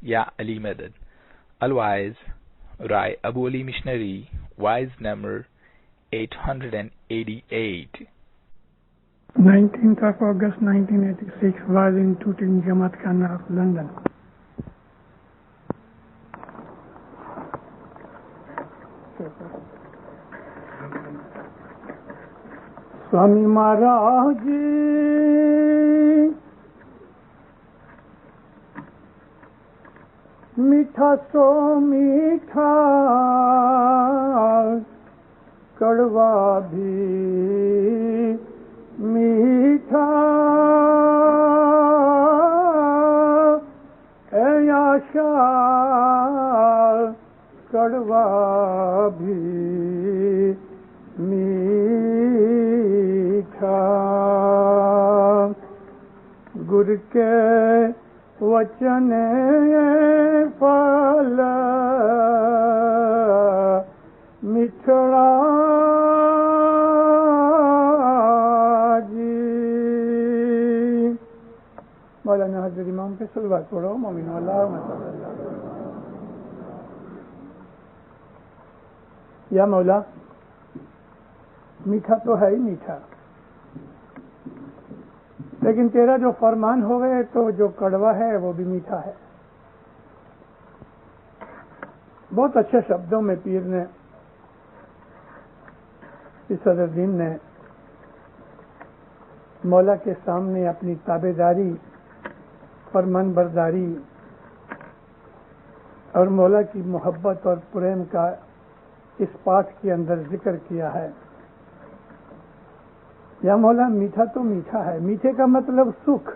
Ya Ali Madad. Otherwise, Rai Abu Ali Missionary, wise number 888. 19th of August 1986 was in Tooting Jamaat Khana of London. Swami Maharaj میٹھا سو میٹھا کڑوا بھی میٹھا اے آشا کڑوا بھی میٹھا گر کے وچن پھل مٹھڑا جی. مولانا حضرت امام پہ صلوات پڑھو. مومن اللہ یا مولا میٹھا تو ہے ہی میٹھا، لیکن تیرا جو فرمان ہوئے تو جو کڑوا ہے وہ بھی میٹھا ہے. بہت اچھے شبدوں میں پیر نے، صدر دین نے مولا کے سامنے اپنی تابع داری، فرمان برداری اور مولا کی محبت اور پریم کا اس پاٹ کے اندر ذکر کیا ہے. یا مولا میٹھا تو میٹھا ہے. میٹھے کا مطلب سکھ،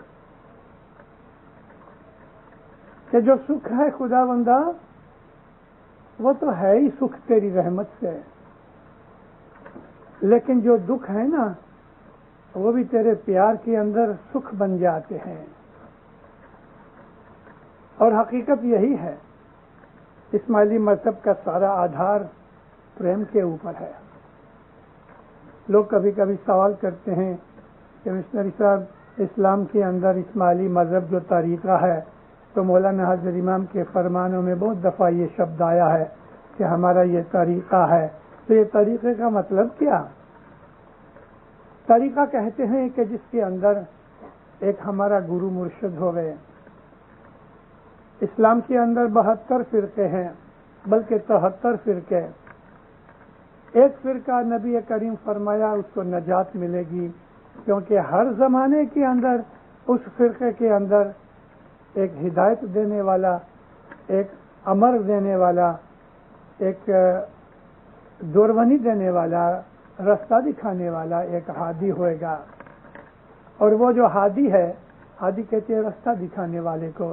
کہ جو سکھ ہے خدا بندہ وہ تو ہے ہی سکھ تیری رحمت سے، لیکن جو دکھ ہے نا وہ بھی تیرے پیار کے اندر سکھ بن جاتے ہیں. اور حقیقت یہی ہے، اسماعیلی مذہب کا سارا آدھار پریم کے اوپر ہے. لوگ کبھی کبھی سوال کرتے ہیں کہ مشنری صاحب اسلام کے اندر اسماعیلی مذہب جو طریقہ ہے، تو مولانا حضرت امام کے فرمانوں میں بہت دفعہ یہ شبد آیا ہے کہ ہمارا یہ طریقہ ہے. تو یہ طریقے کا مطلب کیا؟ طریقہ کہتے ہیں کہ جس کے اندر ایک ہمارا گرو مرشد ہوئے. اسلام کے اندر 72 فرقے ہیں، بلکہ 73 فرقے. ایک فرقہ نبی کریم فرمایا اس کو نجات ملے گی، کیونکہ ہر زمانے کے اندر اس فرقے کے اندر ایک ہدایت دینے والا، ایک امر دینے والا، ایک دورونی دینے والا، رستہ دکھانے والا ایک ہادی ہوئے گا. اور وہ جو ہادی ہے، ہادی کہتے ہیں رستہ دکھانے والے کو،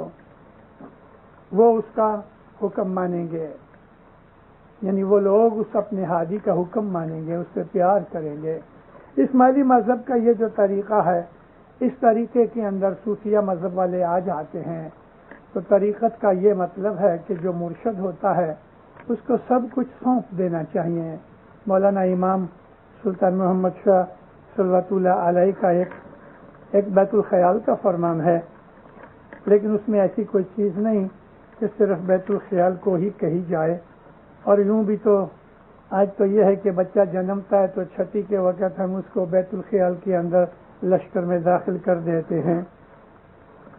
وہ اس کا حکم مانیں گے. یعنی وہ لوگ اس اپنے ہادی کا حکم مانیں گے، اس سے پیار کریں گے. اسماعیلی مذہب کا یہ جو طریقہ ہے، اس طریقے کے اندر صوفیہ مذہب والے آ جاتے ہیں. تو طریقت کا یہ مطلب ہے کہ جو مرشد ہوتا ہے اس کو سب کچھ سونپ دینا چاہیے. مولانا امام سلطان محمد شاہ صلوات اللہ علیہ کا ایک بیت الخیال کا فرمان ہے، لیکن اس میں ایسی کوئی چیز نہیں کہ صرف بیت الخیال کو ہی کہی جائے. اور یوں بھی تو آج تو یہ ہے کہ بچہ جنمتا ہے تو چھٹی کے وقت ہم اس کو بیت الخیال کے اندر لشکر میں داخل کر دیتے ہیں.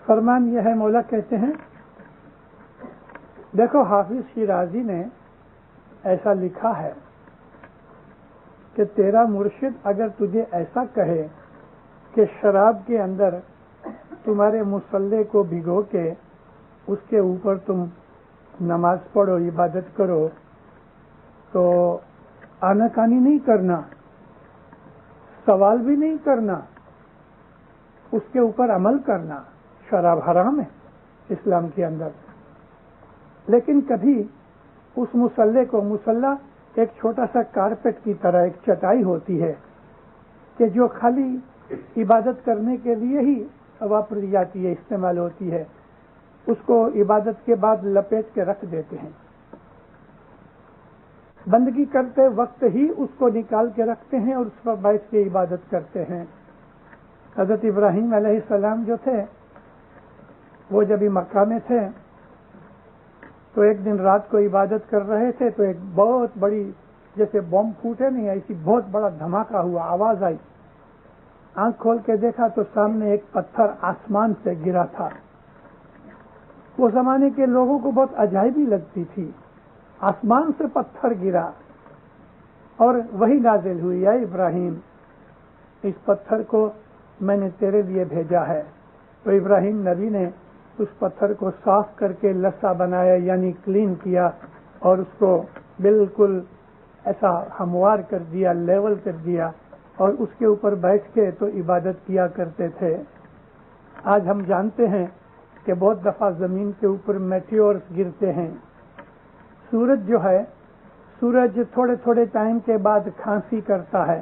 فرمان یہ ہے، مولا کہتے ہیں، دیکھو حافظ شیرازی نے ایسا لکھا ہے کہ تیرا مرشد اگر تجھے ایسا کہے کہ شراب کے اندر تمہارے مصلے کو بھگو کے اس کے اوپر تم نماز پڑھو، عبادت کرو، تو آناکانی نہیں کرنا، سوال بھی نہیں کرنا، اس کے اوپر عمل کرنا. شراب حرام ہے اسلام کے اندر، لیکن کبھی اس مصلے کو، مصلہ ایک چھوٹا سا کارپیٹ کی طرح ایک چٹائی ہوتی ہے کہ جو خالی عبادت کرنے کے لیے ہی واپری جاتی ہے، استعمال ہوتی ہے. اس کو عبادت کے بعد لپیٹ کے رکھ دیتے ہیں، بندگی کرتے وقت ہی اس کو نکال کے رکھتے ہیں اور اس پر بیٹھ کے عبادت کرتے ہیں. حضرت ابراہیم علیہ السلام جو تھے وہ جب مکہ میں تھے تو ایک دن رات کو عبادت کر رہے تھے تو ایک بہت بڑی جیسے بم پھوٹے نہیں ایسی بہت بڑا دھماکہ ہوا، آواز آئی، آنکھ کھول کے دیکھا تو سامنے ایک پتھر آسمان سے گرا تھا۔ وہ زمانے کے لوگوں کو بہت عجائبی لگتی تھی، آسمان سے پتھر گرا اور وہی نازل ہوئی، اے ابراہیم اس پتھر کو میں نے تیرے لیے بھیجا ہے۔ تو ابراہیم نبی نے اس پتھر کو صاف کر کے لسا بنایا، یعنی کلین کیا، اور اس کو بالکل ایسا ہموار کر دیا، لیول کر دیا، اور اس کے اوپر بیٹھ کے تو عبادت کیا کرتے تھے۔ آج ہم جانتے ہیں کہ بہت دفعہ زمین کے اوپر میٹیورز گرتے ہیں۔ سورج جو ہے، سورج تھوڑے تھوڑے ٹائم کے بعد کھانسی کرتا ہے۔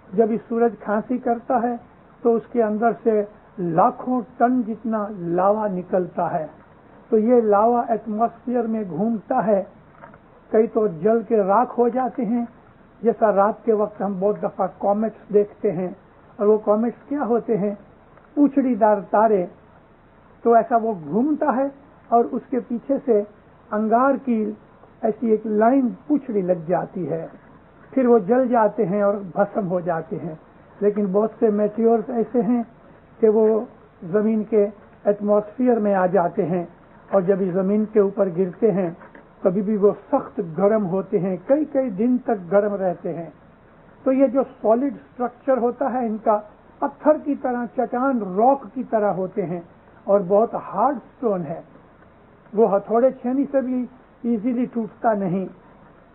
جب یہ سورج کھانسی کرتا ہے تو اس کے اندر سے لاکھوں ٹن جتنا لاوا نکلتا ہے، تو یہ لاوا ایٹماسفیئر میں گھومتا ہے، کئی تو جل کے راکھ ہو جاتے ہیں، جیسا رات کے وقت ہم بہت دفعہ کومیٹس دیکھتے ہیں، اور وہ کومیٹس کیا ہوتے ہیں؟ پوچھڑی دار تارے۔ تو ایسا وہ گھومتا ہے اور اس کے پیچھے سے انگار کی ایسی ایک لائن پوچھڑی لگ جاتی ہے، پھر وہ جل جاتے ہیں اور بھسم ہو جاتے ہیں۔ لیکن بہت سے میٹیورز ایسے ہیں کہ وہ زمین کے ایٹماسفیئر میں آ جاتے ہیں، اور جب یہ زمین کے اوپر گرتے ہیں کبھی بھی وہ سخت گرم ہوتے ہیں، کئی کئی دن تک گرم رہتے ہیں۔ تو یہ جو سالڈ سٹرکچر ہوتا ہے ان کا، پتھر کی طرح، چٹان، راک کی طرح ہوتے ہیں، اور بہت ہارڈ سٹون ہے، وہ ہتھوڑے چھینی سے بھی ایزیلی ٹوٹتا نہیں۔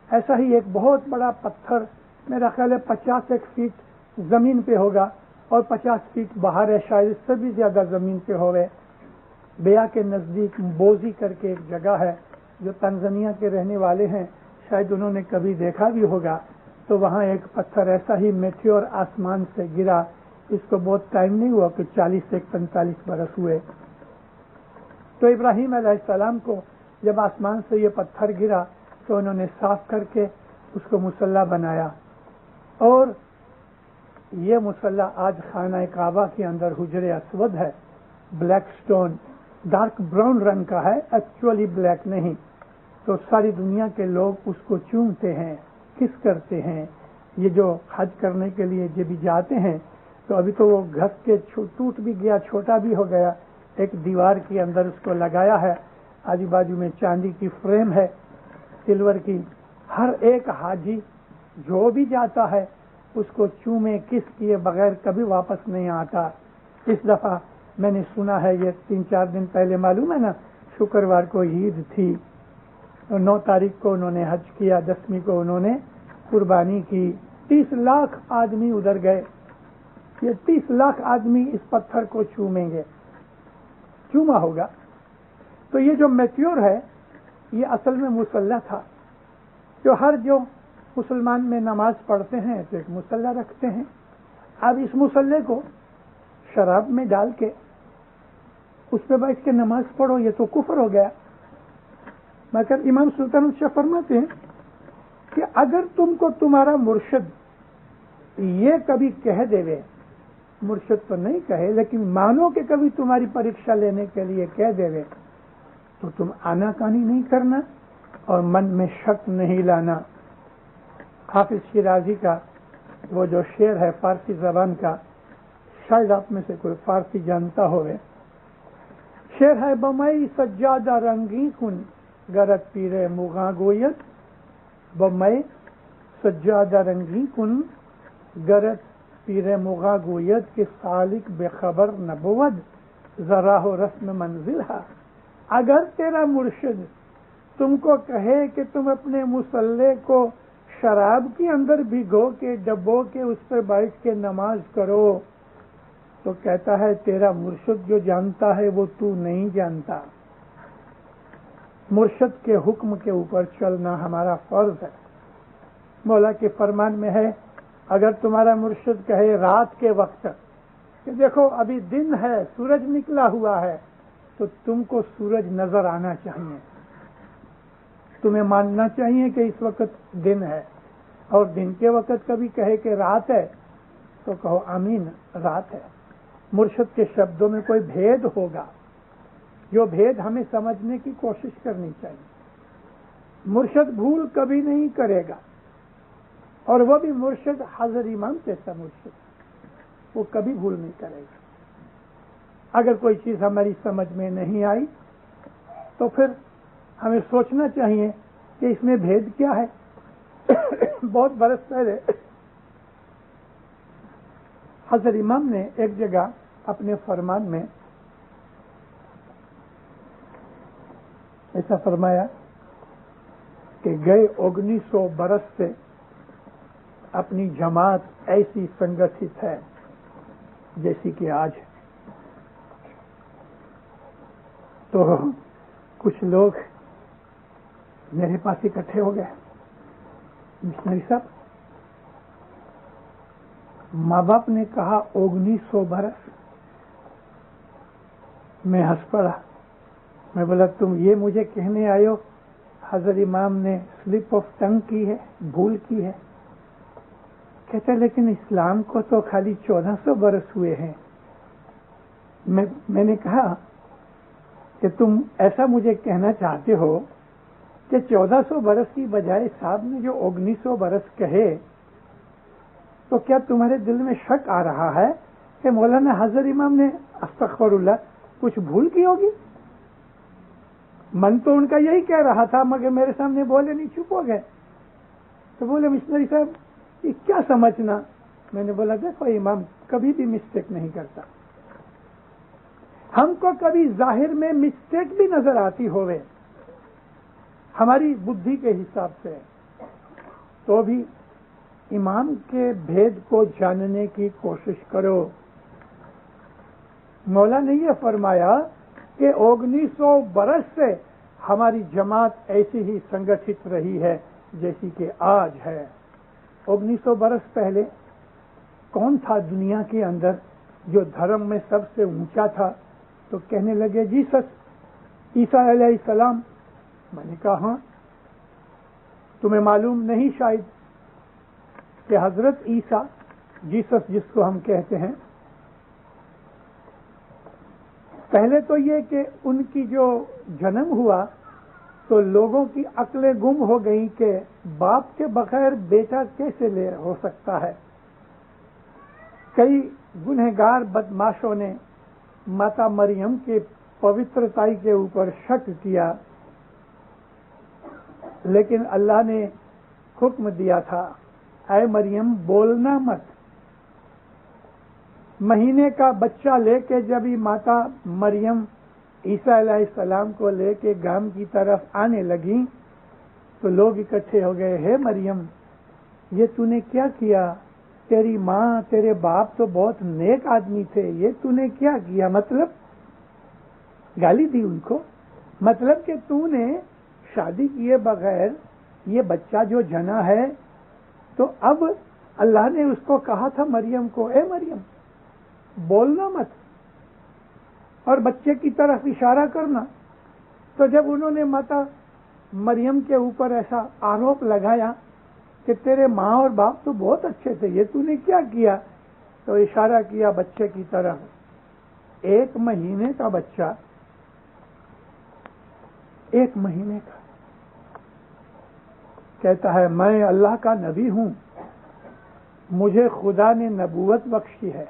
ایسا ہی ایک بہت بڑا پتھر، میرا خیال ہے 50 فیٹ زمین پہ ہوگا اور 50 فیٹ باہر ہے، شاید اس سے بھی زیادہ زمین پہ ہوئے۔ بیا کے نزدیک مبوزی کر کے ایک جگہ ہے، جو تنزانیہ کے رہنے والے ہیں شاید انہوں نے کبھی دیکھا بھی ہوگا۔ تو وہاں ایک پتھر ایسا ہی میٹیور آسمان سے گرا، اس کو بہت ٹائم نہیں ہوا کہ 40 سے 45 برس ہوئے۔ تو ابراہیم علیہ السلام کو جب آسمان سے یہ پتھر گرا تو انہوں نے صاف کر کے اس کو مصلی بنایا، اور یہ مصلی آج خانہ کعبہ کے اندر حجر اسود ہے، بلیک سٹون، ڈارک براؤن رنگ کا ہے، ایکچولی بلیک نہیں۔ تو ساری دنیا کے لوگ اس کو چومتے ہیں، کس کرتے ہیں۔ یہ جو حج کرنے کے لیے جب بھی جاتے ہیں تو ابھی تو وہ گھس کے ٹوٹ بھی گیا، چھوٹا بھی ہو گیا، ایک دیوار کے اندر اس کو لگایا ہے، آجو باجو میں چاندی کی فریم ہے، سلور کی۔ ہر ایک حاجی جو بھی جاتا ہے اس کو چومے کس کیے بغیر کبھی واپس نہیں آتا۔ اس دفعہ میں نے سنا ہے، یہ 3-4 دن پہلے معلوم ہے نا، شکروار کو عید تھی، 9 تاریخ کو انہوں نے حج کیا، 10ویں کو انہوں نے قربانی کی، 30 لاکھ آدمی ادھر گئے۔ یہ 30 لاکھ آدمی اس پتھر کو چومیں گے، چوما ہوگا۔ تو یہ جو میٹیور ہے یہ اصل میں مصلی تھا، جو مسلمان میں نماز پڑھتے ہیں تو ایک مصلی رکھتے ہیں۔ اب اس مصلی کو شراب میں ڈال کے اس پہ بیٹھ کے نماز پڑھو، یہ تو کفر ہو گیا۔ مگر امام سلطان الشاہ فرماتے ہیں کہ اگر تم کو تمہارا مرشد یہ کبھی کہہ دے وے، مرشد تو نہیں کہے لیکن مانو کہ کبھی تمہاری پریکشا لینے کے لیے کہہ دے وے، تو تم آنا کانی نہیں کرنا اور من میں شک نہیں لانا۔ حافظ شیرازی کا وہ جو شعر ہے فارسی زبان کا، شاید آپ میں سے کوئی فارسی جانتا ہوئے، شعر ہے: بمئی سجادہ رنگی کن گرت پیرے مغاں گوید، بمئی سجادہ رنگی کن گرت پیرے مغاں گوید کہ سالک بے خبر نبود ذرا ہو رسم منزل ہے۔ اگر تیرا مرشد تم کو کہے کہ تم اپنے مصلی کو شراب کے اندر بھگو کے ڈبو کے اس پر بیٹھ کے نماز کرو، تو کہتا ہے تیرا مرشد جو جانتا ہے وہ تو نہیں جانتا۔ مرشد کے حکم کے اوپر چلنا ہمارا فرض ہے۔ مولا کے فرمان میں ہے، اگر تمہارا مرشد کہے رات کے وقت کہ دیکھو ابھی دن ہے، سورج نکلا ہوا ہے، تو تم کو سورج نظر آنا چاہیے، تمہیں ماننا چاہیے کہ اس وقت دن ہے۔ اور دن کے وقت کبھی کہے کہ رات ہے تو کہو آمین، رات ہے۔ مرشد کے شبدوں میں کوئی بھید ہوگا جو بھید ہمیں سمجھنے کی کوشش کرنی چاہیے. مرشد بھول کبھی نہیں کرے گا، اور وہ بھی مرشد حضرت امام جیسا مرشد، وہ کبھی بھول نہیں کرے گا. اگر کوئی چیز ہماری سمجھ میں نہیں آئی تو پھر ہمیں سوچنا چاہیے کہ اس میں بھید کیا ہے. بہت برس پہلے حضرت امام نے ایک جگہ اپنے فرمان میں ایسا فرمایا کہ گئے 1900 برس سے اپنی جماعت ایسی سنگٹھت ہے جیسی کہ آج ہے. تو کچھ لوگ میرے پاس اکٹھے ہو گئے، مشنری صاحب ماں باپ نے کہا 1900 برس. میں ہنس پڑا. میں بولا تم یہ مجھے کہنے آئے ہو حضرت امام نے سلپ آف ٹنگ کی ہے، بھول کی ہے؟ کہتے لیکن اسلام کو تو خالی 1400 برس ہوئے ہیں. میں نے کہا کہ تم ایسا مجھے کہنا چاہتے ہو کہ 1400 برس کی بجائے صاحب نے جو 1900 برس کہے تو کیا تمہارے دل میں شک آ رہا ہے کہ مولانا حضرت امام نے استغفر اللہ کچھ بھول کی ہوگی؟ من تو ان کا یہی کہہ رہا تھا مگر میرے سامنے بولے نہیں، چپ ہو گئے. تو بولے مشنری صاحب یہ کیا سمجھنا؟ میں نے بولا دیکھو امام کبھی بھی مسٹیک نہیں کرتا. ہم کو کبھی ظاہر میں مسٹیک بھی نظر آتی ہوئے ہماری بدھی کے حساب سے، تو بھی امام کے بھید کو جاننے کی کوشش کرو. مولا نے یہ فرمایا کہ 1900 برس سے ہماری جماعت ایسی ہی سنگٹھت رہی ہے جیسی کہ آج ہے. 1900 برس پہلے کون تھا دنیا کے اندر جو دھرم میں سب سے اونچا تھا؟ تو کہنے لگے جیسس، عیسیٰ علیہ السلام. میں نے کہا ہاں. تمہیں معلوم نہیں شاید کہ حضرت عیسیٰ، جیسس جس کو ہم کہتے ہیں، پہلے تو یہ کہ ان کی جو جنم ہوا تو لوگوں کی عقلیں گم ہو گئی کہ باپ کے بغیر بیٹا کیسے لے ہو سکتا ہے. کئی گنہگار بدماشوں نے ماتا مریم کے پوترتائی کے اوپر شک کیا، لیکن اللہ نے حکم دیا تھا اے مریم بولنا مت. مہینے کا بچہ لے کے جب ہی ماتا مریم عیسیٰ علیہ السلام کو لے کے گام کی طرف آنے لگی تو لوگ اکٹھے ہو گئے. ہے مریم یہ تو نے کیا کیا؟ تیری ماں تیرے باپ تو بہت نیک آدمی تھے، یہ تو نے کیا کیا؟ مطلب گالی دی ان کو. مطلب کہ تو نے شادی کیے بغیر یہ بچہ جو جنا ہے، تو اب اللہ نے اس کو کہا تھا مریم کو اے مریم بولنا مت اور بچے کی طرف اشارہ کرنا. تو جب انہوں نے ماتا مریم کے اوپر ایسا آروپ لگایا کہ تیرے ماں اور باپ تو بہت اچھے تھے، یہ تو نے کیا کیا؟ تو اشارہ کیا بچے کی طرف. 1 مہینے کا بچہ، 1 مہینے کا، کہتا ہے میں اللہ کا نبی ہوں، مجھے خدا نے نبوت بخشی ہے،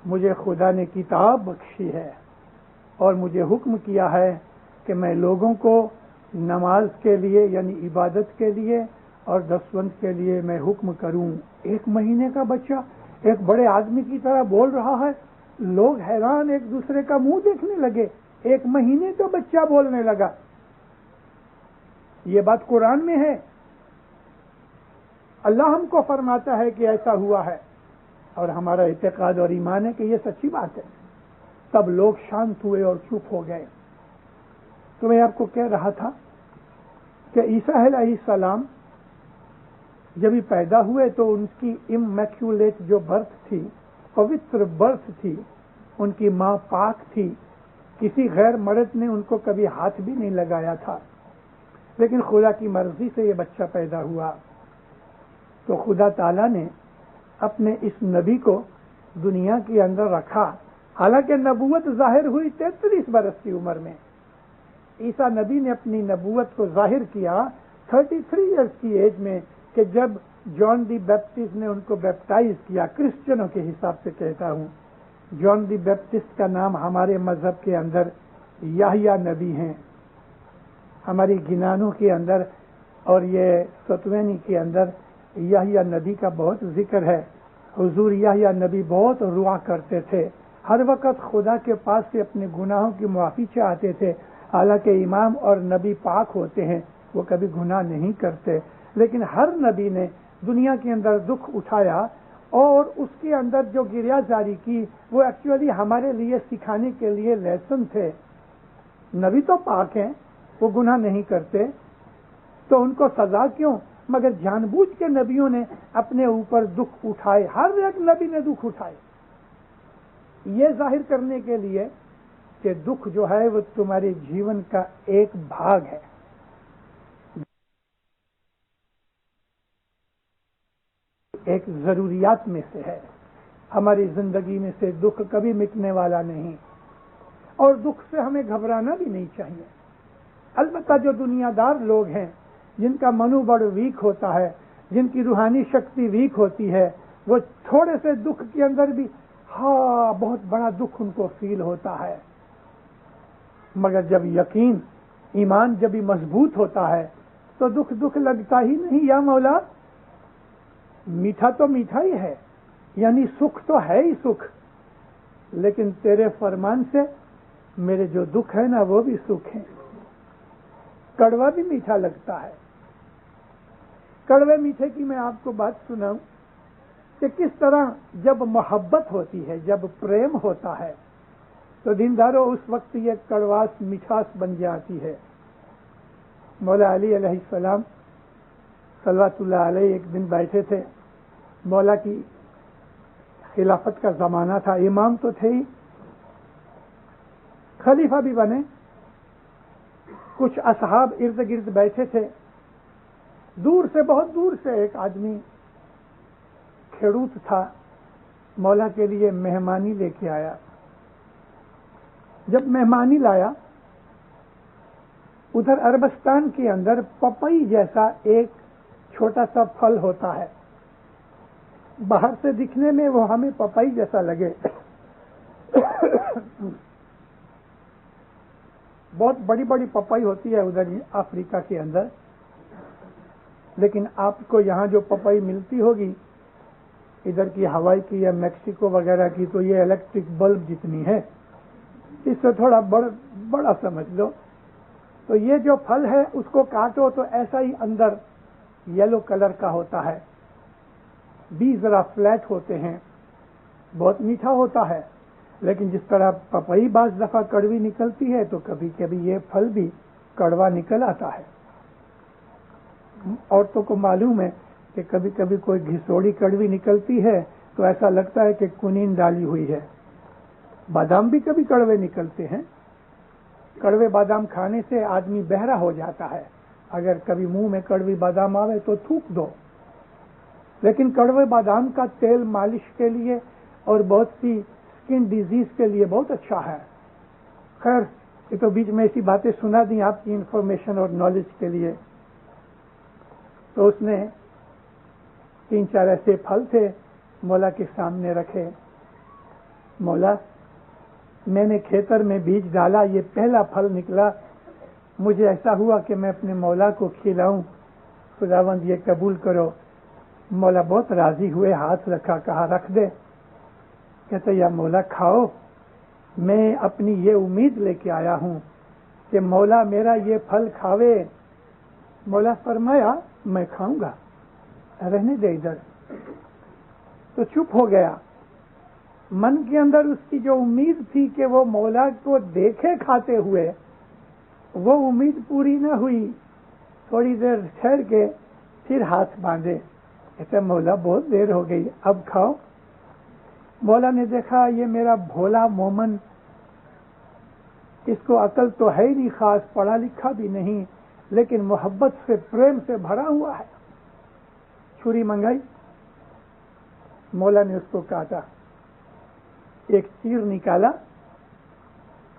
مجھے خدا نے کتاب بخشی ہے، اور مجھے حکم کیا ہے کہ میں لوگوں کو نماز کے لیے یعنی عبادت کے لیے اور دسوند کے لیے میں حکم کروں. 1 مہینے کا بچہ ایک بڑے آدمی کی طرح بول رہا ہے. لوگ حیران ایک دوسرے کا منہ دیکھنے لگے. 1 مہینے کا بچہ بولنے لگا. یہ بات قرآن میں ہے. اللہ ہم کو فرماتا ہے کہ ایسا ہوا ہے، اور ہمارا اعتقاد اور ایمان ہے کہ یہ سچی بات ہے. تب لوگ شانت ہوئے اور چپ ہو گئے. تو میں آپ کو کہہ رہا تھا کہ عیسیٰ علیہ السلام جب ہی پیدا ہوئے تو ان کی امیکیولیٹ جو برتھ تھی، پوتر برتھ تھی، ان کی ماں پاک تھی. کسی غیر مرد نے ان کو کبھی ہاتھ بھی نہیں لگایا تھا، لیکن خدا کی مرضی سے یہ بچہ پیدا ہوا. تو خدا تعالیٰ نے اپنے اس نبی کو دنیا کے اندر رکھا. حالانکہ نبوت ظاہر ہوئی 33 برس کی عمر میں. عیسیٰ نبی نے اپنی نبوت کو ظاہر کیا 33 ایئرس کی ایج میں، کہ جب جان دی بیپٹسٹ نے ان کو بیپٹائز کیا. کرسچنوں کے حساب سے کہتا ہوں، جان دی بیپٹسٹ کا نام ہمارے مذہب کے اندر یحییٰ نبی ہیں، ہماری گنانوں کے اندر اور یہ ستوینی کے اندر یحییٰ نبی کا بہت ذکر ہے. حضور یحییٰ نبی بہت رعا کرتے تھے، ہر وقت خدا کے پاس سے اپنے گناہوں کی معافی چاہتے تھے. حالانکہ امام اور نبی پاک ہوتے ہیں، وہ کبھی گناہ نہیں کرتے، لیکن ہر نبی نے دنیا کے اندر دکھ اٹھایا اور اس کے اندر جو گریہ جاری کی وہ ایکچولی ہمارے لیے سکھانے کے لیے لیسن تھے. نبی تو پاک ہیں، وہ گناہ نہیں کرتے، تو ان کو سزا کیوں؟ مگر جان بوجھ کے نبیوں نے اپنے اوپر دکھ اٹھائے، ہر ایک نبی نے دکھ اٹھائے، یہ ظاہر کرنے کے لیے کہ دکھ جو ہے وہ تمہارے جیون کا ایک بھاگ ہے. ایک ضروریات میں سے ہے. ہماری زندگی میں سے دکھ کبھی مٹنے والا نہیں، اور دکھ سے ہمیں گھبرانا بھی نہیں چاہیے. البتہ جو دنیا دار لوگ ہیں، جن کا منوبڑ ویک ہوتا ہے، جن کی روحانی شکتی ویک ہوتی ہے، وہ تھوڑے سے دکھ کے اندر بھی بہت بڑا دکھ ان کو فیل ہوتا ہے. مگر جب یقین ایمان جب بھی مضبوط ہوتا ہے تو دکھ لگتا ہی نہیں. یا مولا، میٹھا تو میٹھا ہی ہے، یعنی سکھ تو ہے ہی سکھ، لیکن تیرے فرمان سے میرے جو دکھ ہے نا وہ بھی سکھ ہیں. کڑوا بھی میٹھا لگتا ہے. کڑوے میٹھے کی میں آپ کو بات سناؤں کہ کس طرح جب محبت ہوتی ہے، جب پریم ہوتا ہے تو دینداروں اس وقت یہ کڑواس مٹھاس بن جاتی ہے. مولا علی علیہ السلام صلوات اللہ علیہ ایک دن بیٹھے تھے. مولا کی خلافت کا زمانہ تھا، امام تو تھے ہی، خلیفہ بھی بنے. کچھ اصحاب ارد گرد بیٹھے تھے. دور سے، بہت دور سے ایک آدمی کھیڑوت تھا، مولا کے لیے مہمانی لے کے آیا. جب مہمانی لایا، ادھر عربستان کے اندر پپئی جیسا ایک چھوٹا سا پھل ہوتا ہے. باہر سے دکھنے میں وہ ہمیں پپئی جیسا لگے، بہت بڑی بڑی پپئی ہوتی ہے ادھر افریقہ کے اندر. لیکن آپ کو یہاں جو پپئی ملتی ہوگی ادھر کی ہوائی کی یا میکسیکو وغیرہ کی، تو یہ الیکٹرک بلب جتنی ہے، اس سے تھوڑا بڑا سمجھ لو. تو یہ جو پھل ہے اس کو کاٹو تو ایسا ہی اندر یلو کلر کا ہوتا ہے، بھی ذرا فلیٹ ہوتے ہیں، بہت میٹھا ہوتا ہے. لیکن جس طرح پپئی بعض دفعہ کڑوی نکلتی ہے تو کبھی کبھی یہ پھل بھی کڑوا نکل آتا ہے. عورتوں کو معلوم ہے کہ کبھی کبھی کوئی گھسوڑی کڑوی نکلتی ہے تو ایسا لگتا ہے کہ کنین ڈالی ہوئی ہے. بادام بھی کبھی کڑوے نکلتے ہیں. کڑوے بادام کھانے سے آدمی بہرا ہو جاتا ہے. اگر کبھی منہ میں کڑوی بادام آوے تو تھوک دو. لیکن کڑوے بادام کا تیل مالش کے لیے اور بہت سی اسکن ڈیزیز کے لیے بہت اچھا ہے. خیر، یہ تو بیچ میں ایسی باتیں سنا دیں آپ کی انفارمیشن اور نالج کے لیے. تو اس نے 3-4 ایسے پھل تھے مولا کے سامنے رکھے. مولا، میں نے کھیتر میں بیج ڈالا، یہ پہلا پھل نکلا، مجھے ایسا ہوا کہ میں اپنے مولا کو کھلاؤں، خداوند یہ قبول کرو. مولا بہت راضی ہوئے، ہاتھ رکھا، کہا رکھ دے. کہتے یا مولا کھاؤ، میں اپنی یہ امید لے کے آیا ہوں کہ مولا میرا یہ پھل کھاوے. مولا فرمایا میں کھاؤں گا، رہنے دے ادھر. تو چپ ہو گیا. من کے اندر اس کی جو امید تھی کہ وہ مولا کو دیکھے کھاتے ہوئے، وہ امید پوری نہ ہوئی. تھوڑی دیر ٹھہر کے پھر ہاتھ باندھے. کہتے مولا بہت دیر ہو گئی، اب کھاؤ. مولا نے دیکھا یہ میرا بھولا مومن، اس کو عقل تو ہے ہی نہیں خاص، پڑھا لکھا بھی نہیں، لیکن محبت سے پریم سے بھرا ہوا ہے. چھری منگائی، مولا نے اس کو کاٹا. ایک چیر نکالا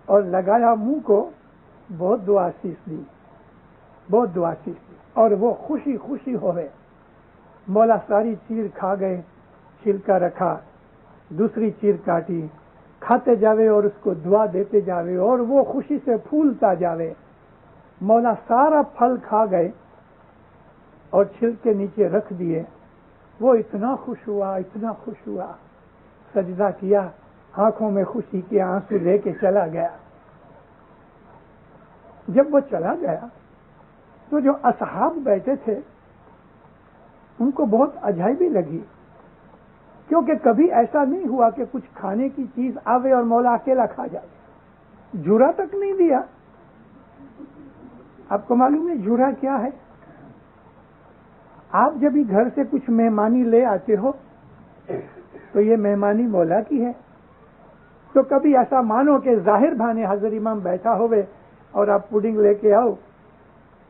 اور لگایا منہ کو، بہت دعا شیش دی، بہت دعا شیش دی، اور وہ خوشی خوشی ہوئے۔ مولا ساری چیر کھا گئے، چھلکا رکھا، دوسری چیر کاٹی، کھاتے جاوے اور اس کو دعا دیتے جاوے اور وہ خوشی سے پھولتا جاوے۔ مولا سارا پھل کھا گئے اور چھلکے نیچے رکھ دیے۔ وہ اتنا خوش ہوا، اتنا خوش ہوا، سجدہ کیا، آنکھوں میں خوشی کے آنسو لے کے چلا گیا۔ جب وہ چلا گیا تو جو اصحاب بیٹھے تھے ان کو بہت عجائبی لگی، کیونکہ کبھی ایسا نہیں ہوا کہ کچھ کھانے کی چیز آوے اور مولا اکیلا کھا جائے، جھورا تک نہیں دیا۔ آپ کو معلوم ہے جھورا کیا ہے؟ آپ جب ہی گھر سے کچھ مہمانی لے آتے ہو تو یہ مہمانی مولا کی ہے، تو کبھی ایسا مانو کہ ظاہر بھانے حضرت امام بیٹھا ہوئے اور آپ پوڈنگ لے کے آؤ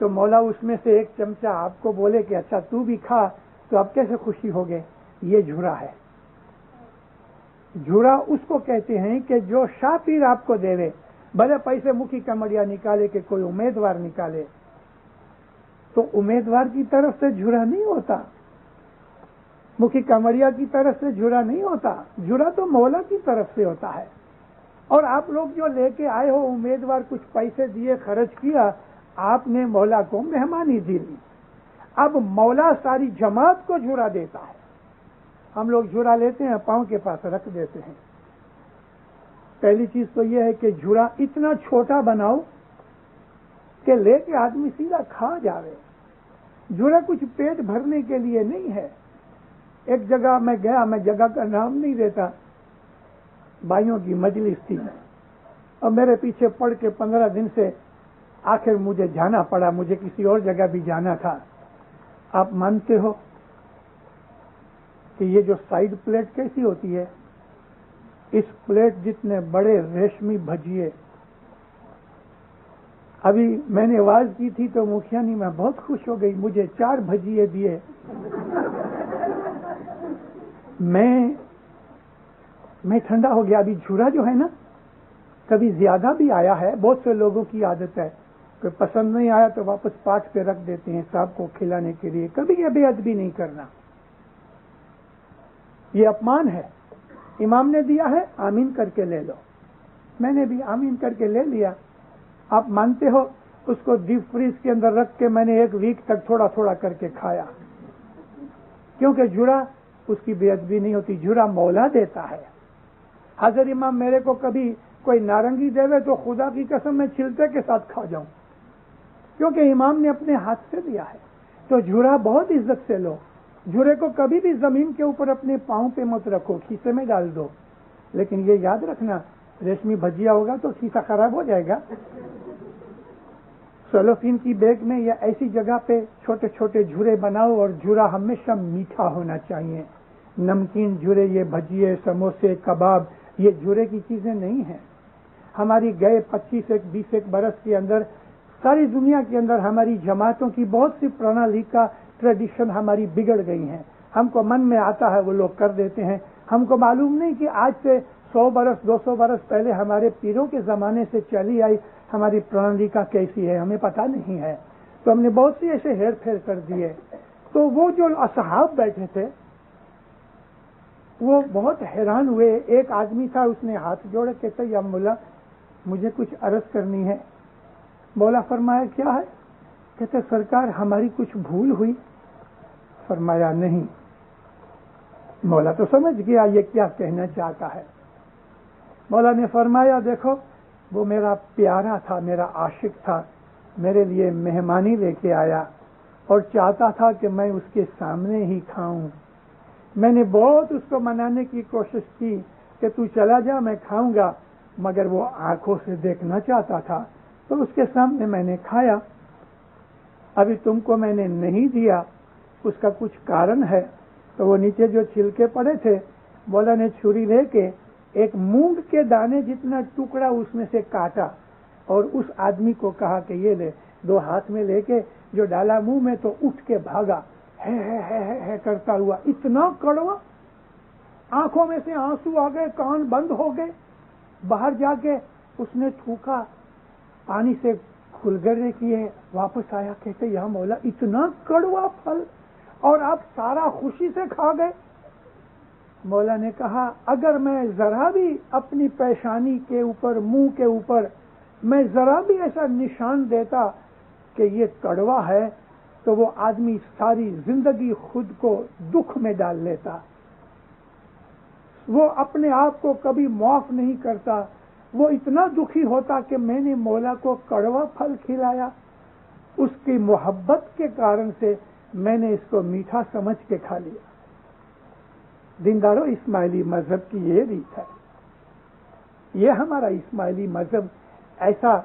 تو مولا اس میں سے ایک چمچہ آپ کو بولے کہ اچھا تو بھی کھا، تو آپ کیسے خوشی ہوگے؟ یہ جھورا ہے۔ جھورا اس کو کہتے ہیں کہ جو شاہ پیر آپ کو دے، بھلے پیسے مکھی کمڑیا نکالے کہ کوئی امیدوار نکالے، تو امیدوار کی طرف سے جھورا نہیں ہوتا، مکھی کمڑیا کی طرف سے جھورا نہیں ہوتا، جھورا تو مولا کی طرف سے ہوتا ہے۔ اور آپ لوگ جو لے کے آئے ہو امیدوار، کچھ پیسے دیے، خرچ کیا، آپ نے مولا کو مہمانی دی۔ اب مولا ساری جماعت کو جھورا دیتا ہے۔ ہم لوگ جھورا لیتے ہیں، پاؤں کے پاس رکھ دیتے ہیں۔ پہلی چیز تو یہ ہے کہ جھورا اتنا چھوٹا بناؤ کہ لے کے آدمی سیدھا کھا جاوے۔ جھورا کچھ پیٹ بھرنے کے لیے نہیں ہے۔ ایک جگہ میں گیا، میں جگہ کا نام نہیں دیتا، بھائیوں کی مجلس تھی اور میرے پیچھے پڑ کے 15 دن سے آخر مجھے جانا پڑا، مجھے کسی اور جگہ بھی جانا تھا۔ آپ مانتے ہو کہ یہ جو سائیڈ پلیٹ کیسی ہوتی ہے؟ اس پلیٹ جتنے بڑے ریشمی بھجیے، ابھی میں نے آواز کی تھی تو مکھیانی میں بہت خوش ہو گئی، مجھے 4 بھجیے دیے۔ میں ٹھنڈا ہو گیا۔ ابھی جھورا جو ہے نا، کبھی زیادہ بھی آیا ہے، بہت سے لوگوں کی عادت ہے کہ پسند نہیں آیا تو واپس پاٹ پہ رکھ دیتے ہیں صاحب کو کھلانے کے لیے۔ کبھی یہ بے ادبی نہیں کرنا، یہ اپمان ہے۔ امام نے دیا ہے، آمین کر کے لے لو۔ میں نے بھی آمین کر کے لے لیا۔ آپ مانتے ہو اس کو ڈیپ فریز کے اندر رکھ کے میں نے 1 ویک تک تھوڑا تھوڑا کر کے کھایا، کیونکہ جھورا اس کی بے ادبی نہیں ہوتی، جھورا مولا دیتا ہے۔ حضرت امام میرے کو کبھی کوئی نارنگی دے تو خدا کی قسم میں چھلتے کے ساتھ کھا جاؤں، کیونکہ امام نے اپنے ہاتھ سے دیا ہے۔ تو جھورا بہت عزت سے لو۔ جھورے کو کبھی بھی زمین کے اوپر اپنے پاؤں پہ مت رکھو، کھیسے میں ڈال دو، لیکن یہ یاد رکھنا ریشمی بھجیا ہوگا تو کھیسا خراب ہو جائے گا۔ سیلوفین کی بیگ میں یا ایسی جگہ پہ چھوٹے چھوٹے جھورے بناؤ، اور جھورا ہمیشہ میٹھا ہونا چاہیے۔ نمکین جھورے، یہ بھجیے، سموسے، کباب، یہ جھورے کی چیزیں نہیں ہیں۔ ہماری گئے 25-20 برس کے اندر ساری دنیا کے اندر ہماری جماعتوں کی بہت سی پرانالی کا ٹریڈیشن ہماری بگڑ گئی ہیں۔ ہم کو من میں آتا ہے وہ لوگ کر دیتے ہیں۔ ہم کو معلوم نہیں کہ آج سے 100 برس 200 برس پہلے ہمارے پیروں کے زمانے سے چلی آئی ہماری پرانالی کا کیسی ہے، ہمیں پتہ نہیں ہے، تو ہم نے بہت سی ایسے ہیر پھیر کر دیے۔ تو وہ جو اصحاب بیٹھے تھے وہ بہت حیران ہوئے۔ ایک آدمی تھا، اس نے ہاتھ جوڑے کہتے یا مولا مجھے کچھ عرض کرنی ہے۔ مولا فرمایا کیا ہے؟ کہتے سرکار ہماری کچھ بھول ہوئی؟ فرمایا نہیں۔ مولا تو سمجھ گیا یہ کیا کہنا چاہتا ہے۔ مولا نے فرمایا دیکھو وہ میرا پیارا تھا، میرا عاشق تھا، میرے لیے مہمانی لے کے آیا اور چاہتا تھا کہ میں اس کے سامنے ہی کھاؤں۔ میں نے بہت اس کو منانے کی کوشش کی کہ تو چلا جا میں کھاؤں گا، مگر وہ آنکھوں سے دیکھنا چاہتا تھا، تو اس کے سامنے میں نے کھایا۔ ابھی تم کو میں نے نہیں دیا، اس کا کچھ کارن ہے۔ تو وہ نیچے جو چھلکے پڑے تھے، مولا نے چھری لے کے ایک مونگ کے دانے جتنا ٹکڑا اس میں سے کاٹا اور اس آدمی کو کہا کہ یہ لے۔ 2 ہاتھ میں لے کے جو ڈالا منہ میں تو اٹھ کے بھاگا، ہے کرتا ہوا، اتنا کڑوا آنکھوں میں سے آنسو آ گئے، کان بند ہو گئے. باہر جا کے اس نے تھوکا، پانی سے کھلگرے کیے، واپس آیا، کہتے یا مولا اتنا کڑوا پھل اور آپ سارا خوشی سے کھا گئے. مولا نے کہا اگر میں ذرا بھی اپنی پیشانی کے اوپر، منہ کے اوپر میں ذرا بھی ایسا نشان دیتا کہ یہ کڑوا ہے تو وہ آدمی ساری زندگی خود کو دکھ میں ڈال لیتا. وہ اپنے آپ کو کبھی معاف نہیں کرتا. وہ اتنا دکھی ہوتا کہ میں نے مولا کو کڑوا پھل کھلایا. اس کی محبت کے کارن سے میں نے اس کو میٹھا سمجھ کے کھا لیا. دیندارو، اسماعیلی مذہب کی یہ ریت ہے. یہ ہمارا اسماعیلی مذہب ایسا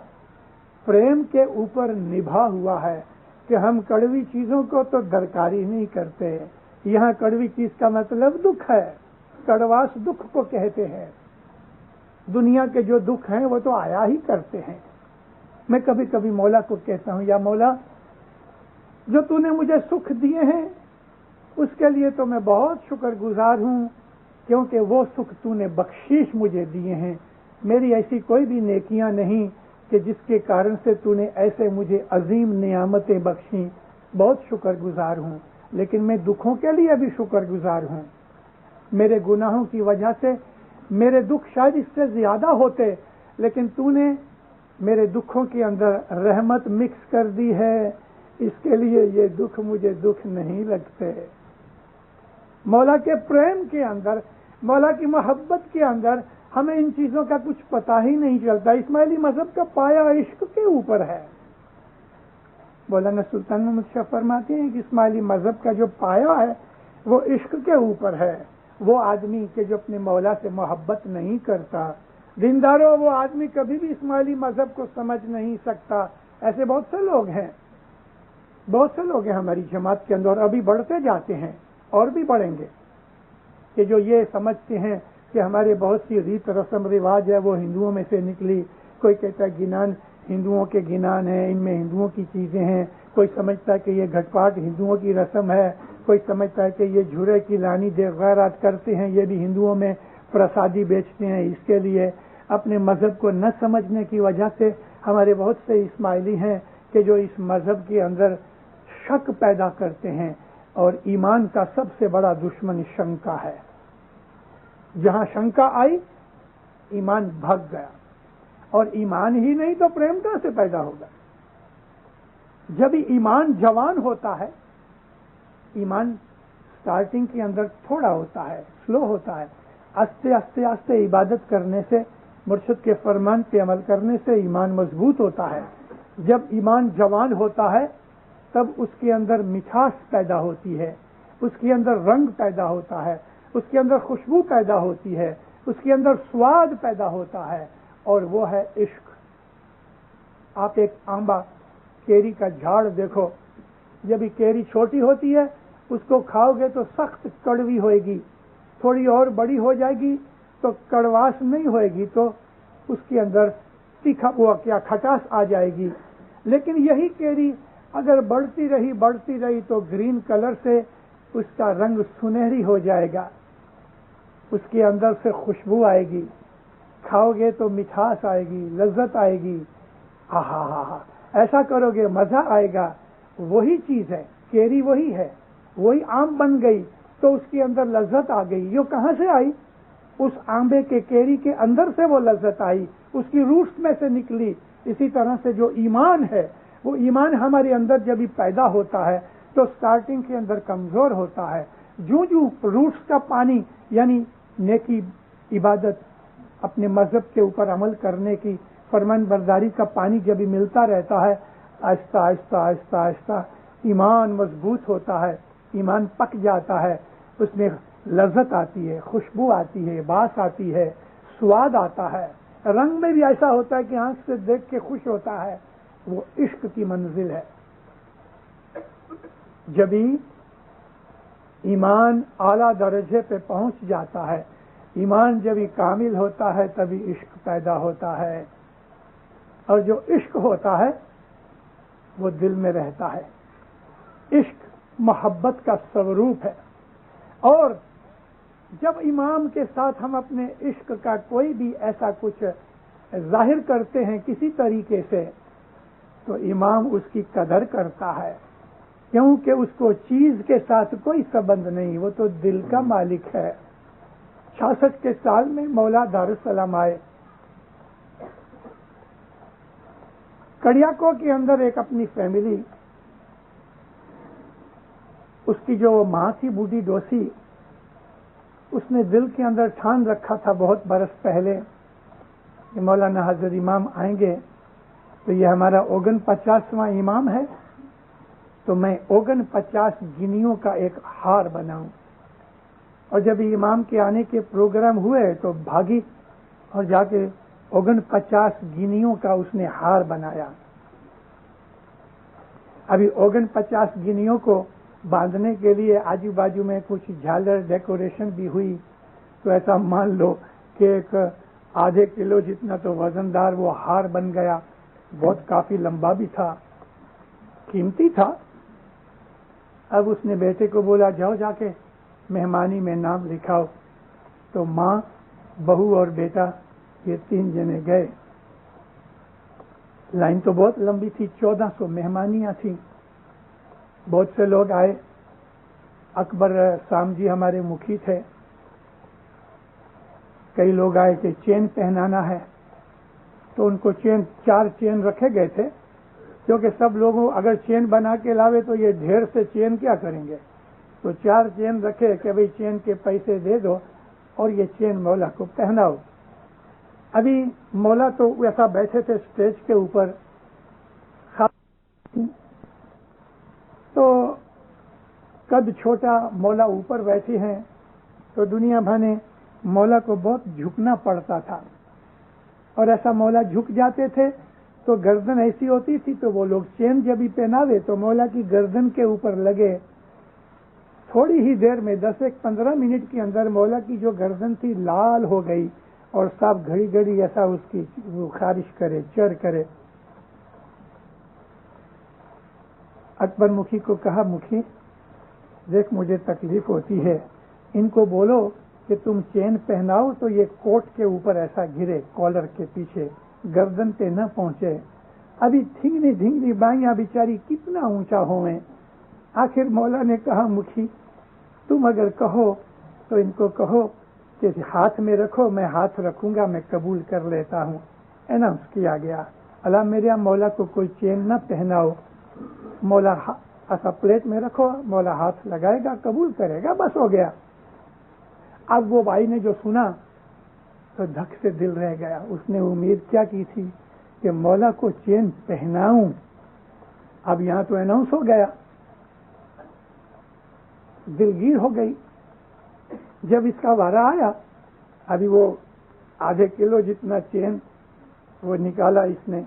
پریم کے اوپر نبھا ہوا ہے کہ ہم کڑوی چیزوں کو تو درکاری نہیں کرتے. یہاں کڑوی چیز کا مطلب دکھ ہے. کڑواس دکھ کو کہتے ہیں. دنیا کے جو دکھ ہیں وہ تو آیا ہی کرتے ہیں. میں کبھی کبھی مولا کو کہتا ہوں یا مولا جو تو نے مجھے سکھ دیے ہیں اس کے لیے تو میں بہت شکر گزار ہوں، کیونکہ وہ سکھ تو نے بخشش مجھے دیے ہیں. میری ایسی کوئی بھی نیکیاں نہیں کہ جس کے کارن سے تو نے ایسے مجھے عظیم نعمتیں بخشیں. بہت شکر گزار ہوں، لیکن میں دکھوں کے لیے بھی شکر گزار ہوں. میرے گناہوں کی وجہ سے میرے دکھ شاید اس سے زیادہ ہوتے، لیکن تو نے میرے دکھوں کے اندر رحمت مکس کر دی ہے، اس کے لیے یہ دکھ مجھے دکھ نہیں لگتے. مولا کے پریم کے اندر، مولا کی محبت کے اندر ہمیں ان چیزوں کا کچھ پتہ ہی نہیں چلتا. اسماعیلی مذہب کا پایا عشق کے اوپر ہے. مولانا سلطان محمد شاہ فرماتے ہیں کہ اسماعیلی مذہب کا جو پایا ہے وہ عشق کے اوپر ہے. وہ آدمی کہ جو اپنے مولا سے محبت نہیں کرتا، دینداروں، وہ آدمی کبھی بھی اسماعیلی مذہب کو سمجھ نہیں سکتا. ایسے بہت سے لوگ ہیں، بہت سے لوگ ہیں ہماری جماعت کے اندر، اور ابھی بڑھتے جاتے ہیں اور بھی بڑھیں گے، کہ جو یہ سمجھتے ہیں کہ ہمارے بہت سی ریت رسم رواج ہے وہ ہندوؤں میں سے نکلی. کوئی کہتا ہے گنان ہندوؤں کے گنان ہیں، ان میں ہندوؤں کی چیزیں ہیں. کوئی سمجھتا ہے کہ یہ گھٹ پاٹ ہندوؤں کی رسم ہے. کوئی سمجھتا ہے کہ یہ جھرے کی لانی دیگ غیرات کرتے ہیں، یہ بھی ہندوؤں میں پرسادی بیچتے ہیں. اس کے لیے اپنے مذہب کو نہ سمجھنے کی وجہ سے ہمارے بہت سے اسماعیلی ہیں کہ جو اس مذہب کے اندر شک پیدا کرتے ہیں. اور ایمان کا سب سے بڑا دشمن شنکا ہے. جہاں شنکا آئی ایمان بھاگ گیا، اور ایمان ہی نہیں تو پریم کہاں سے پیدا ہوگا؟ جب ایمان جوان ہوتا ہے، ایمان سٹارٹنگ کے اندر تھوڑا ہوتا ہے، سلو ہوتا ہے. آستے آستے آستے عبادت کرنے سے، مرشد کے فرمان پہ عمل کرنے سے ایمان مضبوط ہوتا ہے. جب ایمان جوان ہوتا ہے تب اس کے اندر مٹھاس پیدا ہوتی ہے، اس کے اندر رنگ پیدا ہوتا ہے، اس کے اندر خوشبو پیدا ہوتی ہے، اس کے اندر سواد پیدا ہوتا ہے، اور وہ ہے عشق. آپ ایک آمبا کیری کا جھاڑ دیکھو. جب یہ کیری چھوٹی ہوتی ہے اس کو کھاؤ گے تو سخت کڑوی ہوئے گی. تھوڑی اور بڑی ہو جائے گی تو کڑواس نہیں ہوئے گی، تو اس کے اندر تیکھا ہوا کیا کھٹاس آ جائے گی. لیکن یہی کیری اگر بڑھتی رہی تو گرین کلر سے اس کا رنگ سنہری ہو جائے گا، اس کے اندر سے خوشبو آئے گی. کھاؤ گے تو مٹھاس آئے گی، لذت آئے گی. ہاں ایسا کرو گے مزہ آئے گا. وہی چیز ہے، کیری وہی ہے، وہی آم بن گئی تو اس کے اندر لذت آ گئی. یہ کہاں سے آئی؟ اس آمبے کے کیری کے اندر سے وہ لذت آئی، اس کی روٹس میں سے نکلی. اسی طرح سے جو ایمان ہے، وہ ایمان ہمارے اندر جب ہی پیدا ہوتا ہے تو سٹارٹنگ کے اندر کمزور ہوتا ہے. جو روٹس کا پانی یعنی نیکی، عبادت، اپنے مذہب کے اوپر عمل کرنے کی فرمان برداری کا پانی جب ہی ملتا رہتا ہے، آہستہ آہستہ آہستہ آہستہ ایمان مضبوط ہوتا ہے، ایمان پک جاتا ہے. اس میں لذت آتی ہے، خوشبو آتی ہے، باس آتی ہے، سواد آتا ہے. رنگ میں بھی ایسا ہوتا ہے کہ آنکھ سے دیکھ کے خوش ہوتا ہے. وہ عشق کی منزل ہے. جبھی ایمان اعلیٰ درجے پہ پہنچ جاتا ہے، ایمان جب ہی کامل ہوتا ہے تبھی عشق پیدا ہوتا ہے. اور جو عشق ہوتا ہے وہ دل میں رہتا ہے. عشق محبت کا سوروپ ہے. اور جب امام کے ساتھ ہم اپنے عشق کا کوئی بھی ایسا کچھ ظاہر کرتے ہیں کسی طریقے سے، تو امام اس کی قدر کرتا ہے، کیونکہ اس کو چیز کے ساتھ کوئی سبند نہیں، وہ تو دل کا مالک ہے۔ 66 کے سال میں مولا دارالسلام آئے، کڑیاکو کے اندر ایک اپنی فیملی، اس کی جو ماں تھی بوڑھی ڈوسی، اس نے دل کے اندر ٹھان رکھا تھا بہت برس پہلے کہ مولانا حضرت امام آئیں گے تو یہ ہمارا 49واں امام ہے، تو میں 49 گنیوں کا ایک ہار بناؤں۔ اور جب امام کے آنے کے پروگرام ہوئے تو بھاگی اور جا کے 49 گنیوں کا اس نے ہار بنایا۔ ابھی 49 گنیوں کو باندھنے کے لیے آجو باجو میں کچھ جھالر ڈیکوریشن بھی ہوئی، تو ایسا مان لو کہ ایک آدھے کلو جتنا تو وزندار وہ ہار بن گیا، بہت کافی لمبا بھی تھا، قیمتی تھا۔ اب اس نے بیٹے کو بولا جاؤ جا کے مہمانی میں نام لکھاؤ، تو ماں، بہو اور بیٹا یہ 3 جنے گئے۔ لائن تو بہت لمبی تھی، 1400 مہمانیاں تھیں، بہت سے لوگ آئے۔ اکبر سام جی ہمارے مکھی تھے، کئی لوگ آئے کہ چین پہنانا ہے، تو ان کو 4 چین رکھے گئے تھے، کیونکہ سب لوگوں اگر چین بنا کے لاوے تو یہ ڈھیر سے چین کیا کریں گے، تو 4 چین رکھے کہ بھئی چین کے پیسے دے دو اور یہ چین مولا کو پہناؤ۔ ابھی مولا تو ایسا بیٹھے تھے اسٹیج کے اوپر، تو قد چھوٹا، مولا اوپر بیٹھے ہیں، تو دنیا بھر نے مولا کو بہت جھکنا پڑتا تھا، اور ایسا مولا جھک جاتے تھے تو گردن ایسی ہوتی تھی، تو وہ لوگ چین جب بھی پہناوے تو مولا کی گردن کے اوپر لگے۔ تھوڑی ہی دیر میں 10-15 منٹ کے اندر مولا کی جو گردن تھی لال ہو گئی، اور صاحب گھڑی گھڑی ایسا اس کی وہ خارش کرے، چر کرے۔ اکبر مکھی کو کہا مکھی دیکھ مجھے تکلیف ہوتی ہے، ان کو بولو کہ تم چین پہناؤ تو یہ کوٹ کے اوپر ایسا گرے، کالر کے پیچھے گردن پہ نہ پہنچے۔ ابھی دھنگنی دھنگنی بائیاں بیچاری کتنا اونچا ہوئیں۔ آخر مولا نے کہا مکھی تم اگر کہو تو ان کو کہو کہ ہاتھ میں رکھو، میں ہاتھ رکھوں گا، میں قبول کر لیتا ہوں۔ اناؤنس کیا گیا، اللہ میرے مولا کو کوئی چین نہ پہناؤ، مولا ایسا پلیٹ میں رکھو، مولا ہاتھ لگائے گا، قبول کرے گا، بس ہو گیا۔ اب وہ بھائی نے جو سنا تو دھک سے دل رہ گیا، اس نے امید کیا کی تھی کہ مولا کو چین پہناؤں، اب یہاں تو اناؤنس ہو گیا، دلگیر ہو گئی۔ جب اس کا وارہ آیا، ابھی وہ آدھے کلو جتنا چین وہ نکالا اس نے،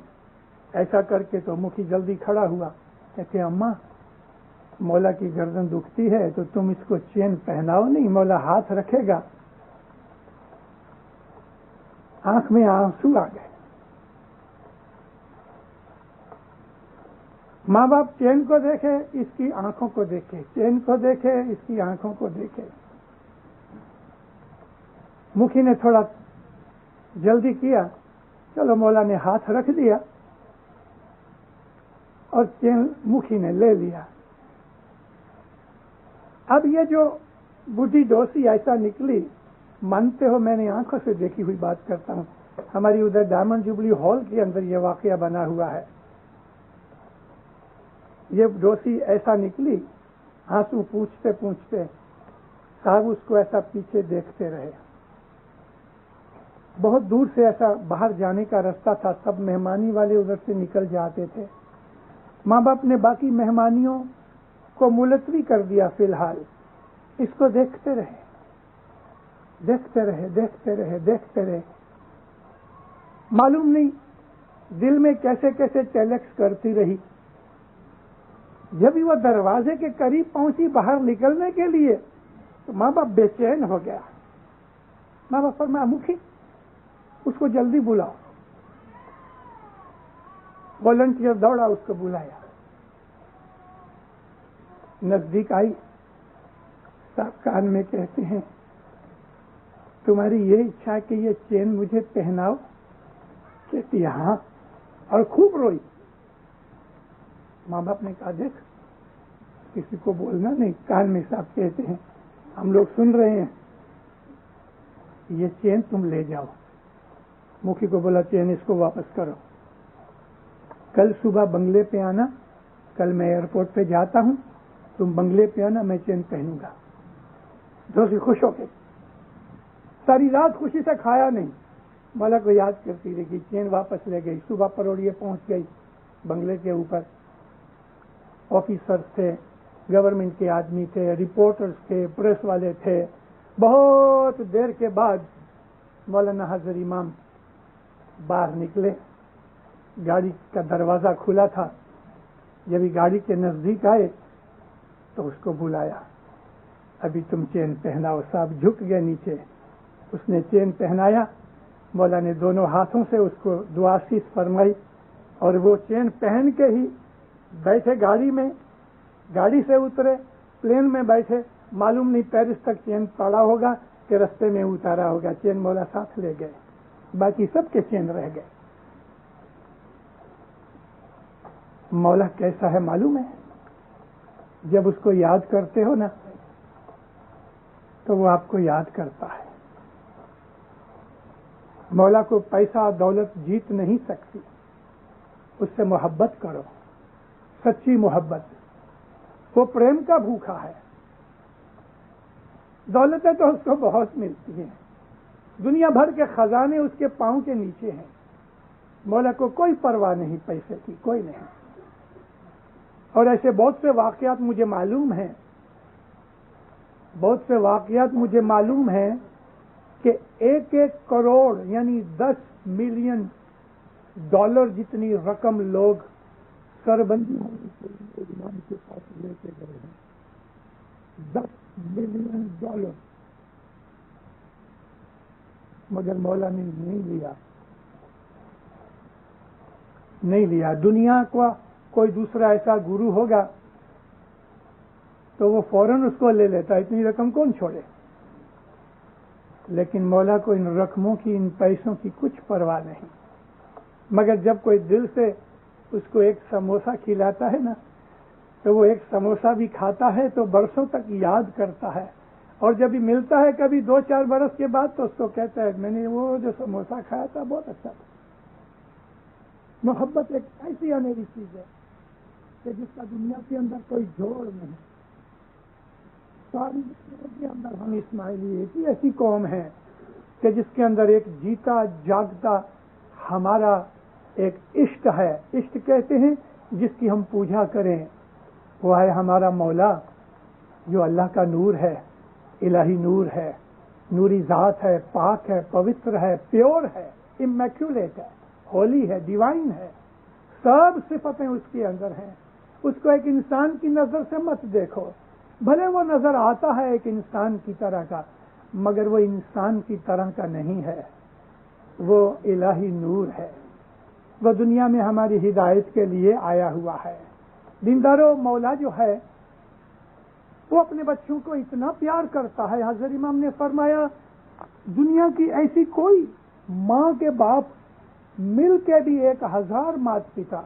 ایسا کر کے تو مکھی جلدی کھڑا ہوا، کہتے اماں مولا کی گردن دکھتی ہے تو تم اس کو چین پہناؤ نہیں، مولا ہاتھ رکھے گا۔ آنکھ میں آنسو آ گئے۔ ماں باپ چین کو دیکھے، اس کی آنکھوں کو دیکھے، چین کو دیکھے، اس کی آنکھوں کو دیکھے۔ مکھی نے تھوڑا جلدی کیا، چلو مولا نے ہاتھ رکھ دیا اور چین مکھی نے لے لیا۔ اب یہ جو بڈھی ڈوسی ایسا نکلی، مانتے ہو میں نے آنکھوں سے دیکھی ہوئی بات کرتا ہوں، ہماری ادھر ڈائمنڈ جوبلی ہال کے اندر یہ واقعہ بنا ہوا ہے۔ یہ ڈوسی ایسا نکلی، آنسو پوچھتے پوچھتے صاحب اس کو ایسا پیچھے دیکھتے رہے۔ بہت دور سے ایسا باہر جانے کا رستہ تھا، سب مہمانی والے ادھر سے نکل جاتے تھے۔ ماں باپ نے باقی مہمانیوں کو ملتوی کر دیا، فی الحال اس کو دیکھتے رہے، دیکھتے رہے، دیکھتے رہے، دیکھتے رہے۔ معلوم نہیں دل میں کیسے کیسے ٹیلیکس کرتی رہی۔ جب وہ دروازے کے قریب پہنچی باہر نکلنے کے لیے تو ماں باپ بے چین ہو گیا۔ ماں باپ فرمایا مکھی اس کو جلدی بلاؤ۔ والنٹیئر دوڑا، اس کو بلایا، نزدیک آئی، صاحب کان میں کہتے ہیں تمہاری یہ اچھا ہے کہ یہ چین مجھے پہناؤ؟ کہتی ہاں، اور خوب روئی۔ ماں باپ نے کہا دیکھ کسی کو بولنا نہیں، کان میں صاحب کہتے ہیں، ہم لوگ سن رہے ہیں، یہ چین تم لے جاؤ۔ مکھی کو بولا چین اس کو واپس کرو، کل صبح بنگلے پہ آنا، کل میں ایئرپورٹ پہ جاتا ہوں، تم بنگلے پہ آنا، میں چین پہنوں گا۔ دوسری خوش ہو گئی، ساری رات خوشی سے کھایا نہیں، مولا کو یاد کرتی رہی، چین واپس لے گئی۔ صبح پروڑیے پہنچ گئی بنگلے کے اوپر، آفیسرز تھے، گورنمنٹ کے آدمی تھے، رپورٹرز تھے، پریس والے تھے۔ بہت دیر کے بعد مولانا حضر امام باہر نکلے، گاڑی کا دروازہ کھلا تھا، جب گاڑی کے نزدیک آئے تو اس کو بلایا، ابھی تم چین پہناؤ۔ صاحب جھک گئے نیچے، اس نے چین پہنایا، مولا نے دونوں ہاتھوں سے اس کو دعا آشیش فرمائی، اور وہ چین پہن کے ہی بیٹھے گاڑی میں، گاڑی سے اترے، پلین میں بیٹھے، معلوم نہیں پیرس تک چین پڑا ہوگا کہ رستے میں اتارا ہوگا، چین مولا ساتھ لے گئے، باقی سب کے چین رہ گئے۔ مولا کیسا ہے معلوم ہے؟ جب اس کو یاد کرتے ہو نا تو وہ آپ کو یاد کرتا ہے۔ مولا کو پیسہ دولت جیت نہیں سکتی، اس سے محبت کرو، سچی محبت، وہ پریم کا بھوکھا ہے۔ دولتیں تو اس کو بہت ملتی ہیں، دنیا بھر کے خزانے اس کے پاؤں کے نیچے ہیں، مولا کو کوئی پرواہ نہیں پیسے کی، کوئی نہیں۔ اور ایسے بہت سے واقعات مجھے معلوم ہیں، بہت سے واقعات مجھے معلوم ہیں کہ 1 کروڑ یعنی 10 ملین ڈالر جتنی رقم لوگ سربندی امام کے پاس لے کے گئے ہیں، 10 ملین ڈالر، مگر مولا نے نہیں لیا۔ دنیا کا کوئی دوسرا ایسا گرو ہوگا تو وہ فوراً اس کو لے لیتا، اتنی رقم کون چھوڑے، لیکن مولا کو ان رقموں کی، ان پیسوں کی کچھ پرواہ نہیں۔ مگر جب کوئی دل سے اس کو ایک سموسہ کھلاتا ہے نا، تو وہ ایک سموسہ بھی کھاتا ہے تو برسوں تک یاد کرتا ہے، اور جب بھی ملتا ہے کبھی 2-4 برس کے بعد تو اس کو کہتا ہے میں نے وہ جو سموسہ کھایا تھا بہت اچھا تھا۔ محبت ایک ایسی انیری چیز ہے کہ جس کا دنیا کے اندر کوئی جوڑ نہیں۔ ساری دنیا کے اندر ہم اسماعیلی ایک ہی ایسی قوم ہے کہ جس کے اندر ایک جیتا جاگتا ہمارا ایک عشق ہے۔ عشق کہتے ہیں جس کی ہم پوجا کریں، وہ ہے ہمارا مولا جو اللہ کا نور ہے، الہی نور ہے، نوری ذات ہے، پاک ہے، پوتر ہے، پیور ہے، امیکولیٹ ہے، ہولی ہے، ڈیوائن ہے، سب صفتیں اس کے اندر ہیں۔ اس کو ایک انسان کی نظر سے مت دیکھو، بھلے وہ نظر آتا ہے ایک انسان کی طرح کا، مگر وہ انسان کی طرح کا نہیں ہے، وہ الہی نور ہے، وہ دنیا میں ہماری ہدایت کے لیے آیا ہوا ہے۔ دیندارو، مولا جو ہے وہ اپنے بچوں کو اتنا پیار کرتا ہے، حضرت امام نے فرمایا دنیا کی ایسی کوئی ماں کے باپ مل کے بھی 1000 مات پتا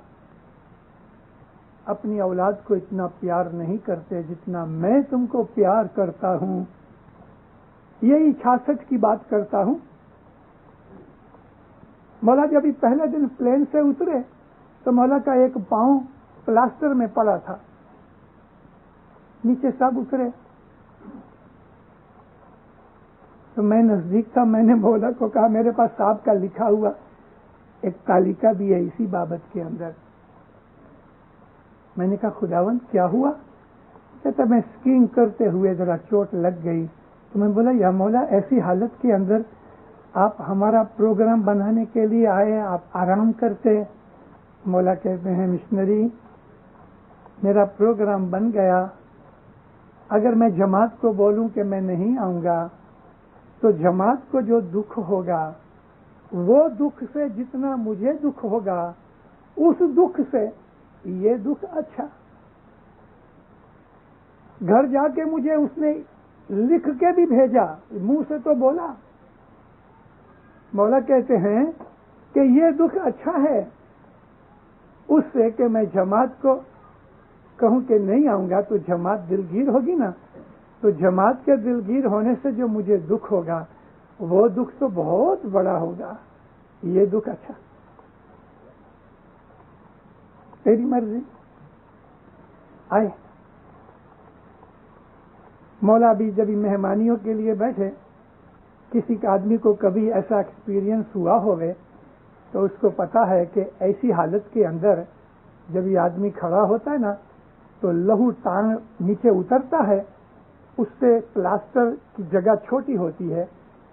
اپنی اولاد کو اتنا پیار نہیں کرتے جتنا میں تم کو پیار کرتا ہوں۔ یہی 66 کی بات کرتا ہوں۔ مولا جب پہلے دن پلین سے اترے تو مولا کا ایک پاؤں پلاسٹر میں پڑا تھا، نیچے سب اترے تو میں نزدیک تھا، میں نے مولا کو کہا میرے پاس صاحب کا لکھا ہوا ایک تالیکہ بھی ہے اسی بابت کے اندر۔ میں نے کہا خداوند کیا ہوا؟ کہتا میں اسکیئنگ کرتے ہوئے ذرا چوٹ لگ گئی، تو میں بولا یا مولا ایسی حالت کے اندر آپ ہمارا پروگرام بنانے کے لیے آئے، آپ آرام کرتے؟ مولا کہتے ہیں مشنری میرا پروگرام بن گیا، اگر میں جماعت کو بولوں کہ میں نہیں آؤں گا تو جماعت کو جو دکھ ہوگا وہ دکھ سے جتنا مجھے دکھ ہوگا اس دکھ سے یہ دکھ اچھا۔ گھر جا کے مجھے اس نے لکھ کے بھی بھیجا، منہ سے تو بولا مولا کہتے ہیں کہ یہ دکھ اچھا ہے اس سے کہ میں جماعت کو کہوں کہ نہیں آؤں گا تو جماعت دلگیر ہوگی نا، تو جماعت کے دلگیر ہونے سے جو مجھے دکھ ہوگا وہ دکھ تو بہت بڑا ہوگا، یہ دکھ اچھا، تیری مرضی آئے۔ مولا بھی جب مہمانیوں کے لیے بیٹھے، کسی آدمی کو کبھی ایسا ایکسپیرینس ہوا ہوئے تو اس کو پتا ہے کہ ایسی حالت کے اندر جب یہ آدمی کھڑا ہوتا ہے نا تو لہو ٹانگ نیچے اترتا ہے، اس سے پلاسٹر کی جگہ چھوٹی ہوتی ہے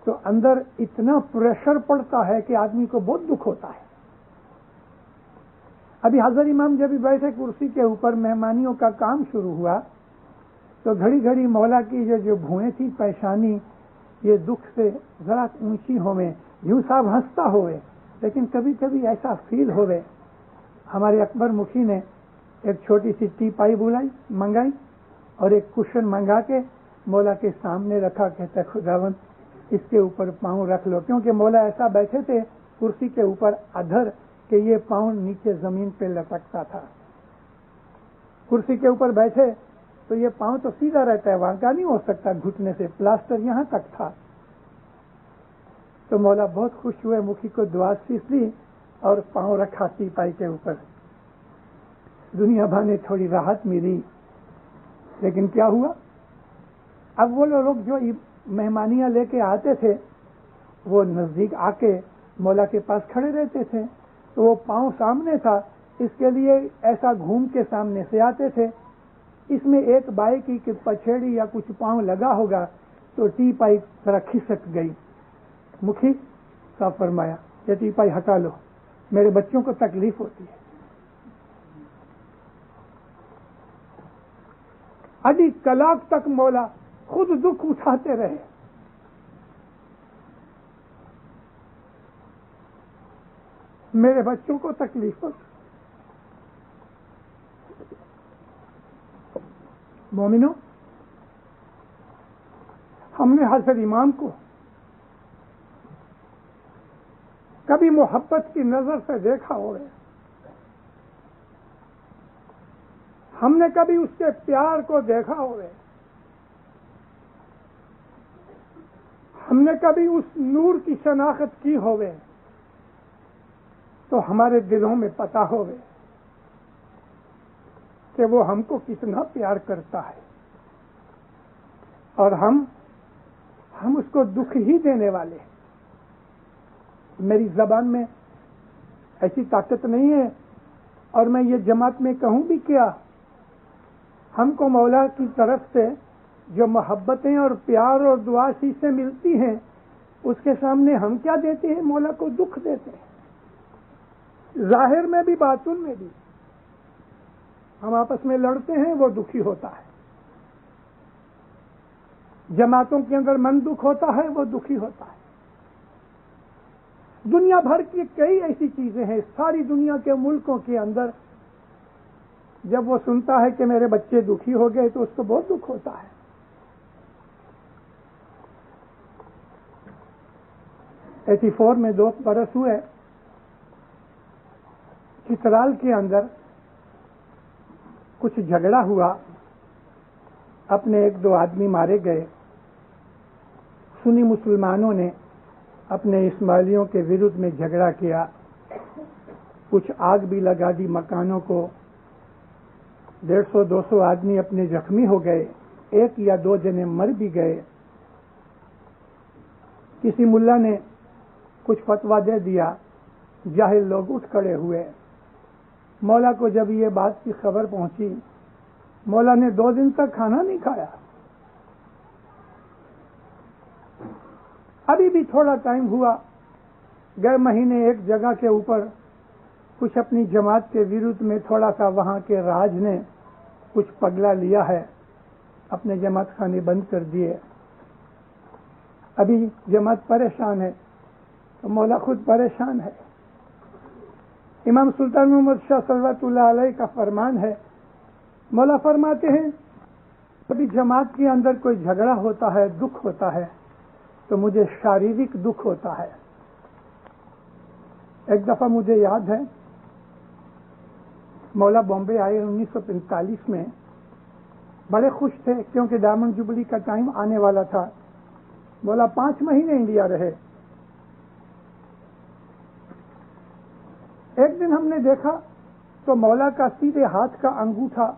تو اندر اتنا پریشر پڑتا ہے کہ آدمی کو بہت دکھ ہوتا ہے۔ ابھی حضرت امام جب بیٹھے کرسی کے اوپر، مہمانیوں کا کام شروع ہوا تو گھڑی گھڑی مولا کی جو بھوئیں تھی پیشانی یہ دکھ سے ذرا اونچی ہوئے، یوں صاحب ہنستا ہوئے، لیکن کبھی کبھی ایسا فیل ہوئے۔ ہمارے اکبر مکھی نے ایک چھوٹی سی ٹیپائی منگائی اور ایک کشن منگا کے مولا کے سامنے رکھا، کہتا خداوند اس کے اوپر پاؤں رکھ لو، کیونکہ مولا ایسا بیٹھے تھے کرسی کے اوپر ادھر کہ یہ پاؤں نیچے زمین پہ لٹکتا تھا۔ کرسی کے اوپر بیٹھے تو یہ پاؤں تو سیدھا رہتا ہے، وہاں کا نہیں ہو سکتا گھٹنے سے، پلاسٹر یہاں تک تھا۔ تو مولا بہت خوش ہوئے، مکھی کو دعا سیکھ لی اور پاؤں رکھا ٹیپائی کے اوپر۔ دنیا بھر نے تھوڑی راحت ملی، لیکن کیا ہوا؟ اب وہ لوگ جو مہمانیاں لے کے آتے تھے وہ نزدیک آ کے مولا کے پاس کھڑے رہتے تھے، تو وہ پاؤں سامنے تھا، اس کے لیے ایسا گھوم کے سامنے سے آتے تھے۔ اس میں ایک بائی کی کہ پچھیڑی یا کچھ پاؤں لگا ہوگا تو ٹیپائی ذرا کھسک گئی۔ مکھی صاحب فرمایا یہ ٹیپائی ہٹا لو، میرے بچوں کو تکلیف ہوتی ہے۔ آدھی کلاک تک مولا خود دکھ اٹھاتے رہے۔ میرے بچوں کو تکلیف ہوتی۔ مومنو، ہم نے حضرت امام کو کبھی محبت کی نظر سے دیکھا ہوئے، ہم نے کبھی اس کے پیار کو دیکھا ہوئے، ہم نے کبھی اس نور کی شناخت کی ہوئے تو ہمارے دلوں میں پتا ہوئے کہ وہ ہم کو کتنا پیار کرتا ہے، اور ہم اس کو دکھ ہی دینے والے ہیں۔ میری زبان میں ایسی طاقت نہیں ہے اور میں یہ جماعت میں کہوں بھی کیا، ہم کو مولا کی طرف سے جو محبتیں اور پیار اور دعا سی سے ملتی ہیں اس کے سامنے ہم کیا دیتے ہیں؟ مولا کو دکھ دیتے ہیں، ظاہر میں بھی باطن میں بھی۔ ہم آپس میں لڑتے ہیں، وہ دکھی ہوتا ہے، جماعتوں کے اندر من دکھ ہوتا ہے، وہ دکھی ہوتا ہے۔ دنیا بھر کی کئی ایسی چیزیں ہیں، ساری دنیا کے ملکوں کے اندر جب وہ سنتا ہے کہ میرے بچے دکھی ہو گئے تو اس کو بہت دکھ ہوتا ہے۔ 84 میں 2 برس ہوئے، چترال کے اندر کچھ جھگڑا ہوا، اپنے 1-2 آدمی مارے گئے۔ سنی مسلمانوں نے اپنے اسماعیلیوں کے ورد میں جھگڑا کیا، کچھ آگ بھی لگا دی مکانوں کو، 150-200 آدمی اپنے زخمی ہو گئے، 1 یا 2 جنے مر بھی گئے۔ کسی ملا نے کچھ فتویٰ دے دیا، جاہل لوگ اٹھ کھڑے ہوئے۔ مولا کو جب یہ بات کی خبر پہنچی، مولا نے 2 دن تک کھانا نہیں کھایا۔ ابھی بھی تھوڑا ٹائم ہوا، گئے مہینے ایک جگہ کے اوپر کچھ اپنی جماعت کے ورد میں تھوڑا سا وہاں کے راج نے کچھ پگلا لیا ہے، اپنے جماعت خانے بند کر دیے۔ ابھی جماعت پریشان ہے تو مولا خود پریشان ہے۔ امام سلطان محمد شاہ صلوات اللہ علیہ کا فرمان ہے، مولا فرماتے ہیں کبھی جماعت کے اندر کوئی جھگڑا ہوتا ہے، دکھ ہوتا ہے تو مجھے شاریرک دکھ ہوتا ہے، ایک دفعہ مجھے یاد ہے مولا بامبے آئے 1945 میں، بڑے خوش تھے کیونکہ ڈائمنڈ جوبلی کا ٹائم آنے والا تھا. مولا 5 مہینے انڈیا رہے. ایک دن ہم نے دیکھا تو مولا کا سیدھے ہاتھ کا انگوٹھا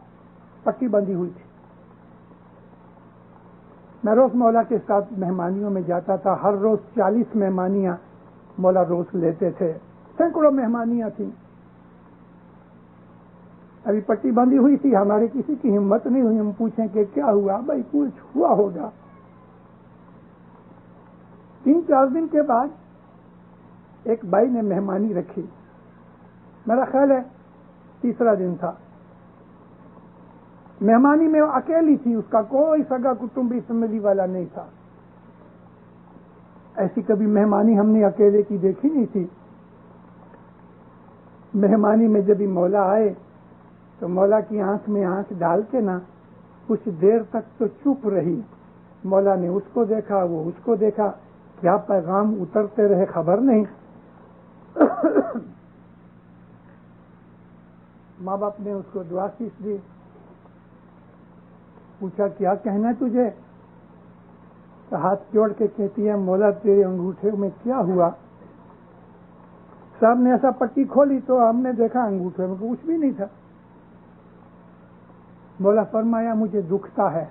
پٹی بندھی ہوئی تھی. میں روز مولا کے ساتھ مہمانیوں میں جاتا تھا. ہر روز 40 مہمانیاں مولا روز لیتے تھے. سینکڑوں مہمانیاں تھیں. ابھی پٹی بندھی ہوئی تھی. ہمارے کسی کی ہمت نہیں ہوئی ہم پوچھیں کہ کیا ہوا. بھائی کچھ ہوا ہوگا. 3-4 دن کے بعد ایک بھائی نے مہمانی رکھی. میرا خیال ہے تیسرا دن تھا. مہمانی میں وہ اکیلی تھی. اس کا کوئی سگا کٹمبی فیملی والا نہیں تھا. ایسی کبھی مہمانی ہم نے اکیلے کی دیکھی نہیں تھی. مہمانی میں جب مولا آئے تو مولا کی آنکھ میں آنکھ ڈال کے نا کچھ دیر تک تو چپ رہی. مولا نے اس کو دیکھا، وہ اس کو دیکھا. کیا پیغام اترتے رہے خبر نہیں. ماں باپ نے اس کو دعا سیکھ دی. پوچھا کیا کہنا ہے تجھے؟ تو ہاتھ جوڑ کے کہتی ہے مولا تیرے انگوٹھے میں کیا ہوا؟ صاحب نے ایسا پٹی کھولی تو ہم نے دیکھا انگوٹھے میں کچھ بھی نہیں تھا. مولا فرمایا مجھے دکھتا ہے.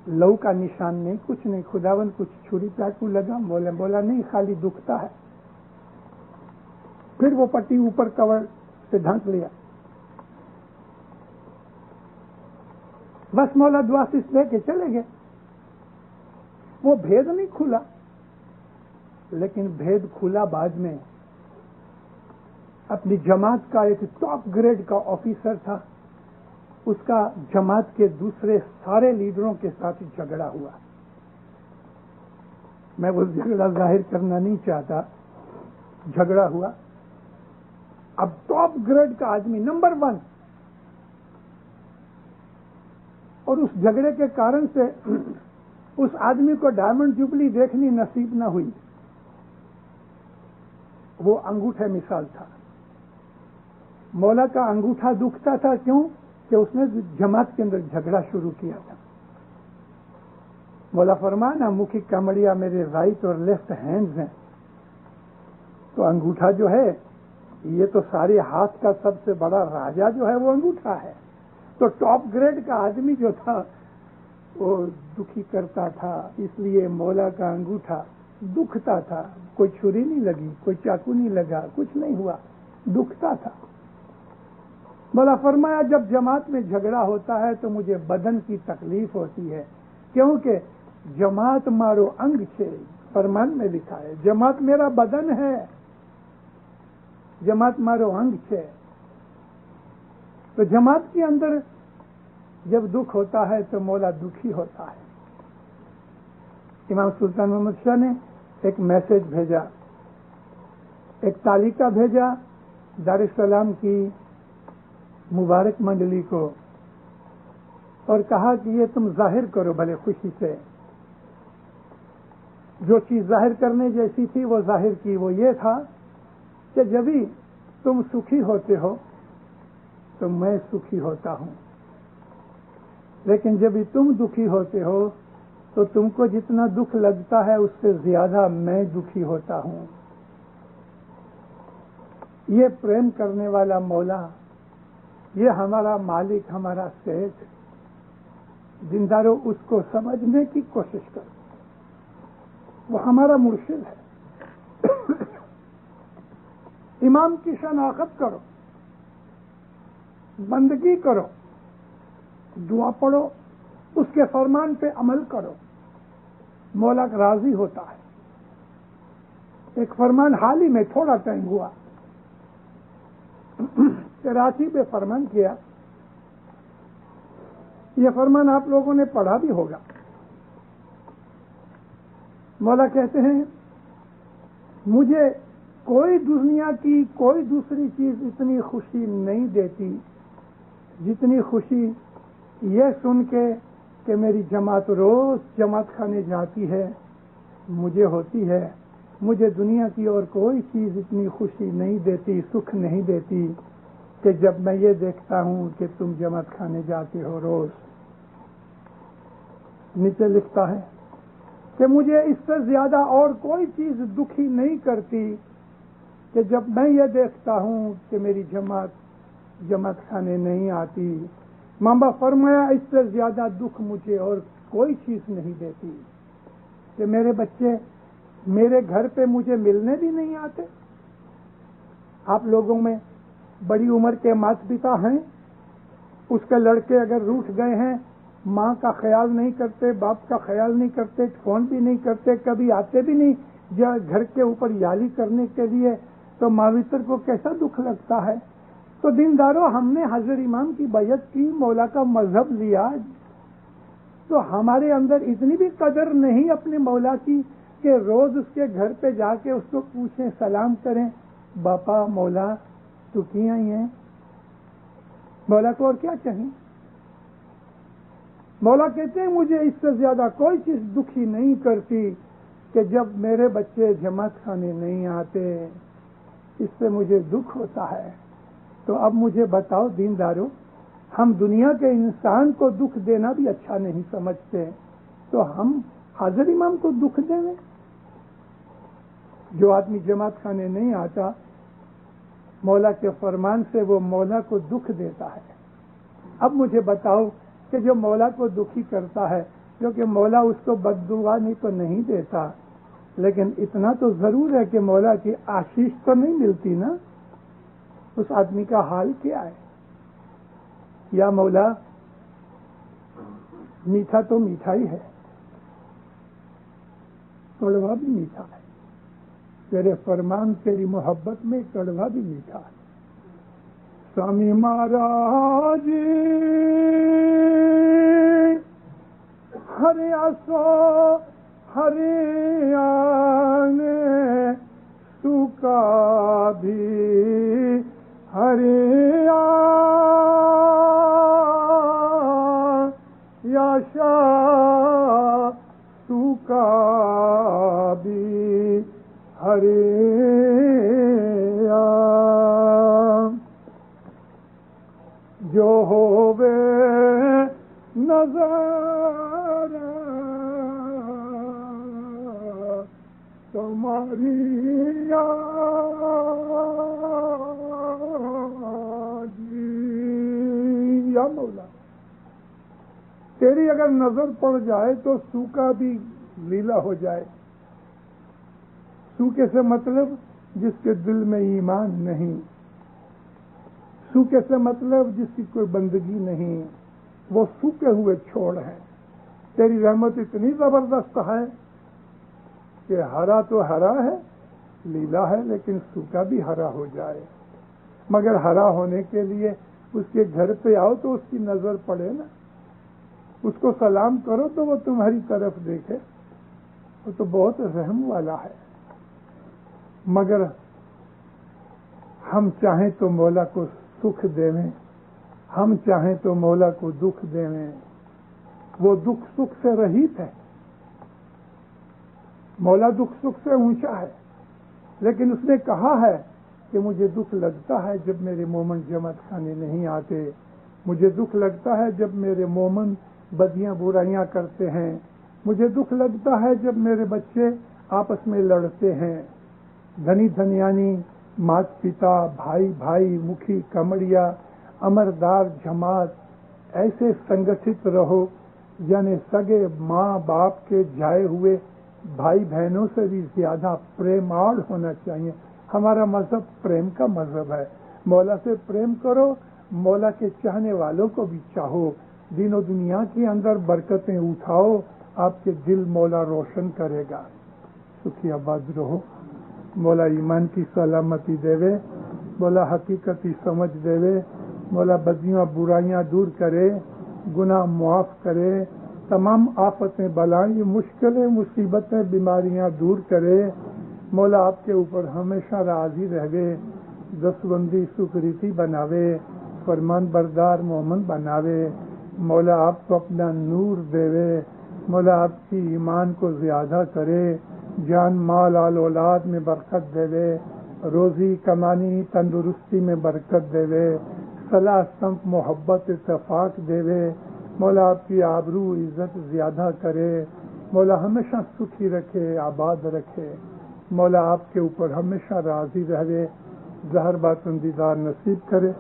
لو کا نشان نہیں، کچھ نہیں. خداون کچھ چھری چاقو لگا؟ بولا نہیں، خالی دکھتا ہے. پھر وہ پٹی اوپر کور سے ڈھانک لیا. بس مولا دعا سے لے کے چلے گئے. وہ بھید نہیں کھلا، لیکن بھید کھلا بعد میں. اپنی جماعت کا ایک ٹاپ گریڈ کا آفیسر تھا. اس کا جماعت کے دوسرے سارے لیڈروں کے ساتھ جھگڑا ہوا. میں وہ جھگڑا ظاہر کرنا نہیں چاہتا. جھگڑا ہوا. اب ٹاپ گریڈ کا آدمی نمبر 1، اور اس جھگڑے کے کارن سے اس آدمی کو ڈائمنڈ جوبلی دیکھنی نصیب نہ ہوئی. وہ انگوٹھے مثال تھا. مولا کا انگوٹھا دکھتا تھا. کیوں؟ کہ اس نے جماعت کے اندر جھگڑا شروع کیا تھا. مولا فرمانا مکھی کمڑیا میرے رائٹ اور لیفٹ ہینڈز ہیں، تو انگوٹھا جو ہے یہ تو سارے ہاتھ کا سب سے بڑا راجا جو ہے وہ انگوٹھا ہے. تو ٹاپ گریڈ کا آدمی جو تھا وہ دکھی کرتا تھا. اس لیے مولا کا انگوٹھا دکھتا تھا. کوئی چھری نہیں لگی، کوئی چاقو نہیں لگا، کچھ نہیں ہوا، دکھتا تھا. مولا فرمایا جب جماعت میں جھگڑا ہوتا ہے تو مجھے بدن کی تکلیف ہوتی ہے، کیونکہ جماعت مارو انگ چھے. فرمان میں لکھا ہے جماعت میرا بدن ہے. جماعت مارو انگ چھے. تو جماعت کے اندر جب دکھ ہوتا ہے تو مولا دکھی ہوتا ہے. امام سلطان محمد شاہ نے ایک میسج بھیجا، ایک تعلیقہ بھیجا دار السلام کی مبارک منڈلی کو، اور کہا کہ یہ تم ظاہر کرو بھلے خوشی سے. جو چیز ظاہر کرنے جیسی تھی وہ ظاہر کی. وہ یہ تھا کہ جبھی تم سکھی ہوتے ہو تو میں سکھی ہوتا ہوں، لیکن جب تم دکھی ہوتے ہو تو تم کو جتنا دکھ لگتا ہے اس سے زیادہ میں دکھی ہوتا ہوں. یہ پریم کرنے والا مولا، یہ ہمارا مالک، ہمارا سیٹ، زندارو اس کو سمجھنے کی کوشش کرو. وہ ہمارا مرشد ہے. امام کی شناخت کرو، بندگی کرو، دعا پڑھو، اس کے فرمان پہ عمل کرو. مولا راضی ہوتا ہے. ایک فرمان حال ہی میں تھوڑا ٹائم ہوا، کراچی پہ فرمان کیا. یہ فرمان آپ لوگوں نے پڑھا بھی ہوگا. مولا کہتے ہیں مجھے کوئی دنیا کی کوئی دوسری چیز اتنی خوشی نہیں دیتی جتنی خوشی یہ سن کے کہ میری جماعت روز جماعت خانے جاتی ہے، مجھے ہوتی ہے مجھے دنیا کی اور کوئی چیز اتنی خوشی نہیں دیتی، سکھ نہیں دیتی کہ جب میں یہ دیکھتا ہوں کہ تم جماعت کھانے جاتے ہو روز۔ نیچے لکھتا ہے کہ مجھے اس سے زیادہ اور کوئی چیز دکھی نہیں کرتی کہ جب میں یہ دیکھتا ہوں کہ میری جماعت کھانے نہیں آتی۔ ماں باپ فرمایا اس سے زیادہ دکھ مجھے اور کوئی چیز نہیں دیتی کہ میرے بچے میرے گھر پہ مجھے ملنے بھی نہیں آتے۔ آپ لوگوں میں بڑی عمر کے مات پتا ہیں، اس کے لڑکے اگر روٹھ گئے ہیں، ماں کا خیال نہیں کرتے، باپ کا خیال نہیں کرتے، فون بھی نہیں کرتے، کبھی آتے بھی نہیں گھر کے اوپر یالی کرنے کے لیے، تو ماوتر کو کیسا دکھ لگتا ہے۔ تو دینداروں، ہم نے حضرت امام کی بیعت کی، مولا کا مذہب لیا، تو ہمارے اندر اتنی بھی قدر نہیں اپنے مولا کی کہ روز اس کے گھر پہ جا کے اس کو پوچھیں، سلام کریں، باپا مولا تو کی آئی ہیں۔ مولا کو اور کیا چاہیے؟ مولا کہتے ہیں مجھے اس سے زیادہ کوئی چیز دکھی نہیں کرتی کہ جب میرے بچے جماعت کھانے نہیں آتے، اس سے مجھے دکھ ہوتا ہے۔ تو اب مجھے بتاؤ دینداروں، ہم دنیا کے انسان کو دکھ دینا بھی اچھا نہیں سمجھتے، تو ہم حضرت امام کو دکھ دیں گے؟ جو آدمی جماعت کھانے نہیں آتا، مولا کے فرمان سے وہ مولا کو دکھ دیتا ہے۔ اب مجھے بتاؤ کہ جو مولا کو دکھی کرتا ہے، کیونکہ مولا اس کو بد دعا نہیں تو نہیں دیتا، لیکن اتنا تو ضرور ہے کہ مولا کی آشیش تو نہیں ملتی نا، اس آدمی کا حال کیا ہے؟ یا مولا میٹھا تو میٹھا ہی ہے، کڑوا بھی میٹھا ہے، تیرے فرمان تیری محبت میں کڑوا بھی میٹھا ہے۔ سوامی مہاراج ہریاسو ہریانے سکا بھی ہریا یاشا سکا بھی ہریا جو ہووے نظر تمہاری یا مولا، تیری اگر نظر پڑ جائے تو سوکھا بھی لیلا ہو جائے۔ سوکھے سے مطلب جس کے دل میں ایمان نہیں، سوکھے سے مطلب جس کی کوئی بندگی نہیں، وہ سوکھے ہوئے چھوڑ ہیں۔ تیری رحمت اتنی زبردست ہے کہ ہرا تو ہرا ہے، لیلا ہے، لیکن سوکھا بھی ہرا ہو جائے۔ مگر ہرا ہونے کے لیے اس کے گھر پہ آؤ تو اس کی نظر پڑے نا، اس کو سلام کرو تو وہ تمہاری طرف دیکھے، وہ تو بہت رحم والا ہے۔ مگر ہم چاہیں تو مولا کو سکھ دیویں، ہم چاہیں تو مولا کو دکھ دیویں، وہ دکھ سکھ سے رہیت ہے، مولا دکھ سکھ سے اونچا ہے، لیکن اس نے کہا ہے کہ مجھے دکھ لگتا ہے جب میرے مومن جماعت کھانے نہیں آتے، مجھے دکھ لگتا ہے جب میرے مومن بدیاں برائیاں کرتے ہیں، مجھے دکھ لگتا ہے جب میرے بچے آپس میں لڑتے ہیں۔ دھنی دھنیانی، مات پتا، بھائی بھائی، مکھی کمڑیا، امردار جماعت ایسے سنگٹھت رہو، یعنی سگے ماں باپ کے جائے ہوئے بھائی بہنوں سے بھی زیادہ پریماڑ ہونا چاہیے۔ ہمارا مذہب پریم کا مذہب ہے۔ مولا سے پریم کرو، مولا کے چاہنے والوں کو بھی چاہو، دین و دنیا کے اندر برکتیں اٹھاؤ، آپ کے دل مولا روشن کرے گا۔ سکھی آباد رہو، مولا ایمان کی سلامتی دے، مولا حقیقتی سمجھ دے، مولا بدیاں برائیاں دور کرے، گناہ معاف کرے، تمام آفتیں بلائیں مشکلیں مصیبتیں بیماریاں دور کرے۔ مولا آپ کے اوپر ہمیشہ راضی رہے، دستبندی سکریتی بناوے، فرمان بردار مومن بناوے۔ مولا آپ کو اپنا نور دے، مولا آپ کی ایمان کو زیادہ کرے، جان مال آل اولاد میں برکت دے، روزی کمانی تندرستی میں برکت دے، صلاح سمت محبت اتفاق دے، مولا آپ کی آبرو عزت زیادہ کرے، مولا ہمیشہ سکھی رکھے، آباد رکھے، مولا آپ کے اوپر ہمیشہ راضی رہے، ظاہر باطن دیدار نصیب کرے۔